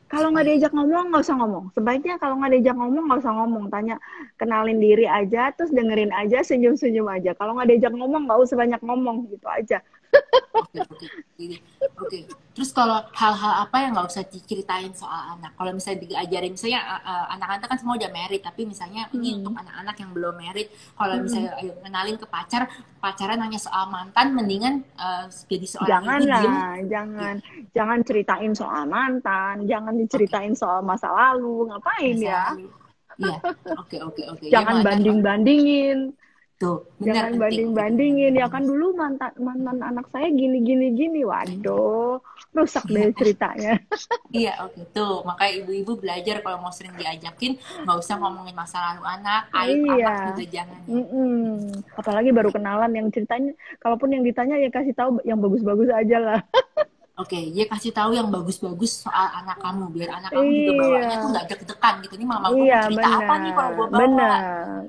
Speaker 2: Kalau nggak
Speaker 1: Supaya
Speaker 2: diajak ngomong, nggak usah ngomong. Sebaiknya kalau nggak diajak ngomong, nggak usah ngomong. Tanya, kenalin diri aja, terus dengerin aja, senyum-senyum aja. Kalau nggak diajak ngomong, nggak usah banyak ngomong, gitu aja.
Speaker 1: oke, oke. Jadi, oke. Terus kalau hal-hal apa yang nggak usah diceritain soal anak? Kalau misalnya diajarin, misalnya anak-anak kan semua udah married, tapi misalnya ini untuk
Speaker 2: Hmm.
Speaker 1: anak-anak yang belum married, kalau
Speaker 2: Hmm.
Speaker 1: misalnya ayo, kenalin ke pacar, pacaran nanya soal mantan, mendingan jadi seorang ibu diem.
Speaker 2: Janganlah,
Speaker 1: Ya,
Speaker 2: jangan ceritain soal mantan, jangan
Speaker 1: oke.
Speaker 2: diceritain soal masa lalu, ngapain
Speaker 1: Masa
Speaker 2: ya?
Speaker 1: lalu. Iya, oke, oke, oke. Ya
Speaker 2: Jangan
Speaker 1: malah
Speaker 2: banding-bandingin,
Speaker 1: tuh, benar
Speaker 2: jangan
Speaker 1: penting, penting, benar,
Speaker 2: banding-bandingin.
Speaker 1: benar,
Speaker 2: Ya
Speaker 1: benar.
Speaker 2: kan dulu mantan mantan anak saya gini gini gini, waduh, rusak deh
Speaker 1: Iya,
Speaker 2: ceritanya.
Speaker 1: iya, oke tuh. Makanya ibu-ibu belajar kalau mau sering diajakin, nggak usah ngomongin masa lalu anak, aib
Speaker 2: Iya.
Speaker 1: anak juga jangan ya.
Speaker 2: Mm-mm. Apalagi baru kenalan yang ceritanya, kalaupun yang ditanya ya kasih tahu yang bagus-bagus aja lah.
Speaker 1: Oke, dia kasih tahu yang bagus-bagus soal anak kamu, biar anak kamu juga
Speaker 2: Iya,
Speaker 1: bawanya tuh nggak deg-degan gitu. Ini mama gue
Speaker 2: iya
Speaker 1: mau cerita apa nih kalau
Speaker 2: benar,
Speaker 1: gue bawa?
Speaker 2: benar,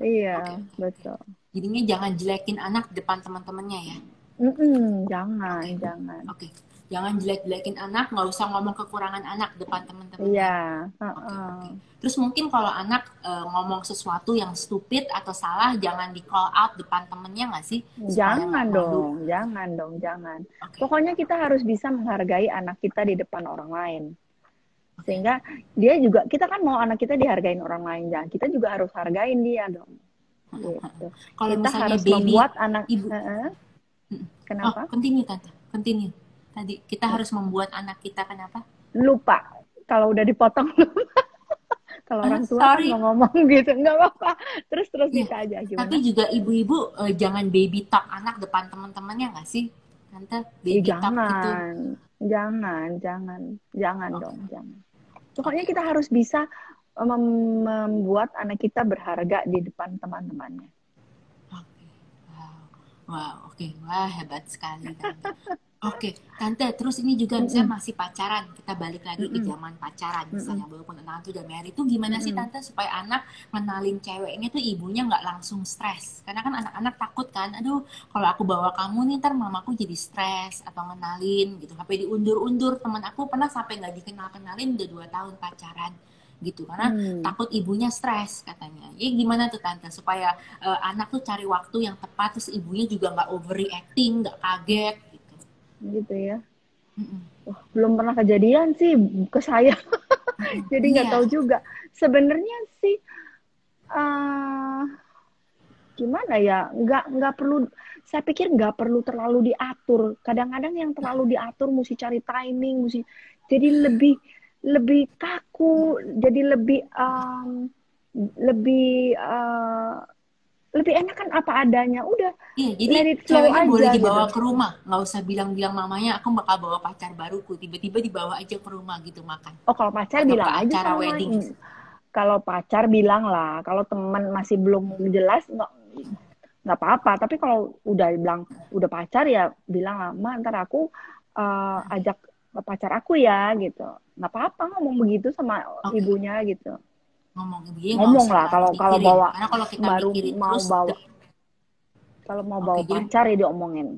Speaker 2: iya
Speaker 1: Oke, oke, oke.
Speaker 2: betul.
Speaker 1: Jadinya jangan jelekin anak depan teman-temannya ya.
Speaker 2: Mm-mm. Jangan,
Speaker 1: Oke,
Speaker 2: jangan.
Speaker 1: oke. Jangan jelek-jelekin anak, nggak usah ngomong kekurangan anak depan
Speaker 2: Iya,
Speaker 1: teman-temannya. Oke,
Speaker 2: heeh.
Speaker 1: oke. Terus mungkin kalau anak ngomong sesuatu yang stupid atau salah, jangan di call out depan temennya nggak sih? Supaya
Speaker 2: Jangan
Speaker 1: nggak malu.
Speaker 2: dong, jangan dong, jangan.
Speaker 1: Oke,
Speaker 2: Pokoknya kita harus bisa menghargai anak kita di depan orang lain.
Speaker 1: oke.
Speaker 2: Sehingga dia juga, kita kan mau anak kita dihargain orang lain, jangan. Kita juga harus hargain dia dong. Gitu.
Speaker 1: Kalau
Speaker 2: Kita
Speaker 1: misalnya
Speaker 2: harus
Speaker 1: baby,
Speaker 2: membuat anak,
Speaker 1: ibu, oh
Speaker 2: kenapa?
Speaker 1: continue tante, continue. Tadi kita harus membuat anak kita kenapa?
Speaker 2: Lupa. Kalau udah dipotong, kalau
Speaker 1: Ah,
Speaker 2: orang tua kan
Speaker 1: sorry.
Speaker 2: mau ngomong gitu, nggak apa-apa. Terus
Speaker 1: Iya.
Speaker 2: Dita aja,
Speaker 1: Tapi
Speaker 2: gimana?
Speaker 1: juga ibu-ibu jangan baby talk anak depan teman-temannya nggak sih? Tante, baby talk gitu.
Speaker 2: Jangan, jangan
Speaker 1: Oke,
Speaker 2: dong, jangan.
Speaker 1: oke,
Speaker 2: Pokoknya kita
Speaker 1: oke.
Speaker 2: harus bisa membuat anak kita berharga di depan teman-temannya.
Speaker 1: Oke. Wow. Wow, oke. Wah, hebat sekali Tante. Oke, Tante, terus ini juga
Speaker 2: Mm-mm,
Speaker 1: misalnya masih pacaran, kita balik lagi ke
Speaker 2: mm-mm,
Speaker 1: zaman pacaran,
Speaker 2: mm-mm,
Speaker 1: misalnya walaupun anak tuh udah married, itu gimana sih
Speaker 2: mm-mm.
Speaker 1: Tante supaya anak ngenalin ceweknya tuh ibunya nggak langsung stres? Karena kan anak-anak takut kan, aduh kalau aku bawa kamu nih ntar mamaku jadi stres atau ngenalin gitu, sampai diundur-undur. Teman aku pernah sampai nggak dikenal-kenalin udah 2 tahun pacaran gitu karena
Speaker 2: Hmm,
Speaker 1: takut ibunya stres katanya. Ya gimana tuh Tante supaya anak tuh cari waktu yang tepat terus ibunya juga nggak overreacting, nggak kaget gitu.
Speaker 2: gitu ya.
Speaker 1: Mm-mm.
Speaker 2: Wah, belum pernah kejadian sih ke saya,
Speaker 1: Mm-mm.
Speaker 2: jadi nggak tahu
Speaker 1: Iya,
Speaker 2: juga. Sebenarnya sih eh gimana ya? Nggak perlu. Saya pikir nggak perlu terlalu diatur. Kadang-kadang yang terlalu diatur mesti cari timing, mesti jadi lebih lebih kaku, jadi lebih lebih lebih enak kan apa adanya. Udah,
Speaker 1: Iya, jadi
Speaker 2: let it flow
Speaker 1: ceweknya boleh
Speaker 2: aja gitu.
Speaker 1: dibawa ke rumah, nggak usah bilang-bilang mamanya aku bakal bawa pacar baruku, tiba-tiba dibawa aja ke rumah gitu makan,
Speaker 2: Oh, kalau pacar
Speaker 1: atau ke
Speaker 2: bilang aja
Speaker 1: acara
Speaker 2: sama
Speaker 1: wedding.
Speaker 2: kalau pacar bilang lah. Kalau teman masih belum jelas nggak apa-apa. Tapi kalau udah bilang udah pacar ya bilang lah, Ma, ntar aku ajak pacar aku ya gitu. Nggak apa-apa ngomong begitu sama
Speaker 1: Oke,
Speaker 2: ibunya gitu.
Speaker 1: ngomong dia nggak
Speaker 2: Ngomong
Speaker 1: usah
Speaker 2: lah
Speaker 1: terlalu
Speaker 2: kalau
Speaker 1: mikirin,
Speaker 2: bawa
Speaker 1: karena kalau kita
Speaker 2: baru
Speaker 1: mikirin
Speaker 2: mau
Speaker 1: terus,
Speaker 2: bawa kalau mau
Speaker 1: oke
Speaker 2: bawa
Speaker 1: jadi
Speaker 2: pacar ya diomongin.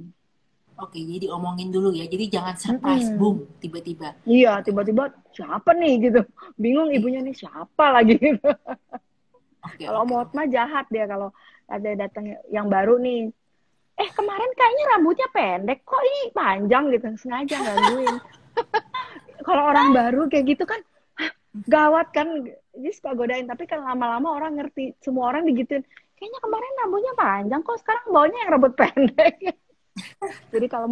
Speaker 1: oke jadi omongin dulu ya, jadi jangan surprise, boom,
Speaker 2: Mm-mm.
Speaker 1: tiba-tiba.
Speaker 2: Iya,
Speaker 1: Oke,
Speaker 2: tiba-tiba siapa nih gitu. Bingung ibunya
Speaker 1: iya,
Speaker 2: nih siapa lagi gitu.
Speaker 1: oke
Speaker 2: Kalau
Speaker 1: oke
Speaker 2: Om
Speaker 1: oke.
Speaker 2: Hotma jahat dia kalau ada datang yang baru nih. Kemarin kayaknya rambutnya pendek, kok ini panjang gitu. Sengaja gangguin. Kalau orang baru kayak gitu kan gawat kan. Jadi suka godain. Tapi kan lama-lama orang ngerti. Semua orang digituin. Kayaknya kemarin rambutnya panjang, kok sekarang baunya yang rambut pendek. Jadi
Speaker 1: Gawat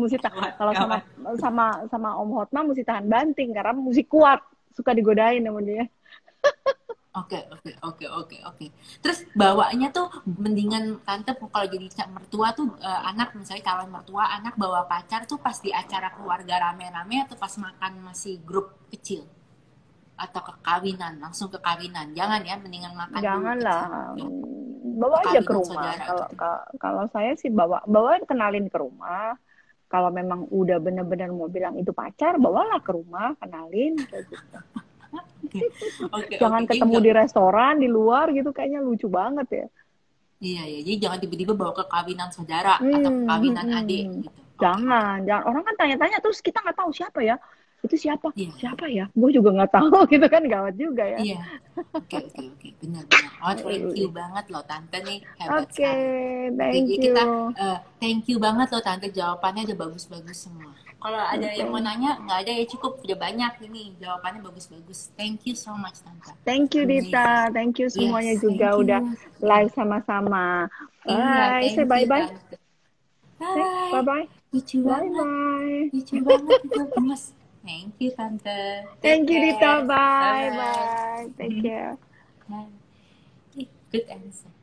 Speaker 2: kalau sama
Speaker 1: gawat.
Speaker 2: sama sama Om Hotma mesti tahan banting karena mesti kuat. Suka digodain sama dia.
Speaker 1: Oke, oke, oke, oke, oke. Terus bawanya tuh mendingan tante kalau jadi mertua tuh anak misalnya calon mertua anak bawa pacar tuh pas di acara keluarga rame-rame atau pas makan masih grup kecil atau ke kawinan langsung ke kawinan jangan ya mendingan makan dulu
Speaker 2: Janganlah,
Speaker 1: kecil ya
Speaker 2: bawa
Speaker 1: ke
Speaker 2: aja ke
Speaker 1: kawinan
Speaker 2: rumah.
Speaker 1: saudara
Speaker 2: Kalau
Speaker 1: gitu.
Speaker 2: kalau saya sih bawa bawa kenalin ke rumah. Kalau memang udah bener-bener mau bilang itu pacar, bawalah ke rumah, kenalin kayak gitu.
Speaker 1: Oke, oke, oke.
Speaker 2: Jangan
Speaker 1: Jadi
Speaker 2: ketemu
Speaker 1: nggak,
Speaker 2: di restoran di luar gitu, kayaknya lucu banget ya.
Speaker 1: iya ya, jadi jangan tiba-tiba bawa ke kawinan saudara atau ke kawinan adik
Speaker 2: Hmm.
Speaker 1: gitu. Oke, oke.
Speaker 2: Jangan. Orang kan tanya-tanya terus kita nggak tahu siapa ya. Itu siapa?
Speaker 1: Iya,
Speaker 2: Siapa ya? Gue juga nggak tahu gitu kan gawat juga ya.
Speaker 1: iya. Oke, oke, oke. Benar-benar. Oh, thank you banget loh Tante nih. Hebat
Speaker 2: Oke,
Speaker 1: sekali. Oke,
Speaker 2: thank
Speaker 1: jadi
Speaker 2: you.
Speaker 1: kita thank you banget loh Tante. Jawabannya udah bagus-bagus semua. Kalau ada yang mau
Speaker 2: Oke.
Speaker 1: nanya, nggak ada ya cukup. Udah banyak ini. Jawabannya bagus-bagus. Thank you so much Tante.
Speaker 2: Thank you
Speaker 1: Amazing.
Speaker 2: Dita, thank you
Speaker 1: Yes,
Speaker 2: semuanya juga
Speaker 1: thank
Speaker 2: udah
Speaker 1: you.
Speaker 2: live sama-sama.
Speaker 1: Iya,
Speaker 2: Bye, say
Speaker 1: thank you
Speaker 2: bye-bye.
Speaker 1: Tante.
Speaker 2: Say
Speaker 1: Bye.
Speaker 2: bye-bye.
Speaker 1: Lucu banget.
Speaker 2: Bye-bye.
Speaker 1: Lucu banget itu. Gemes. Thank you Tante. Take
Speaker 2: Thank you
Speaker 1: care.
Speaker 2: Dita, bye-bye.
Speaker 1: Bye-bye.
Speaker 2: Take care.
Speaker 1: Good answer.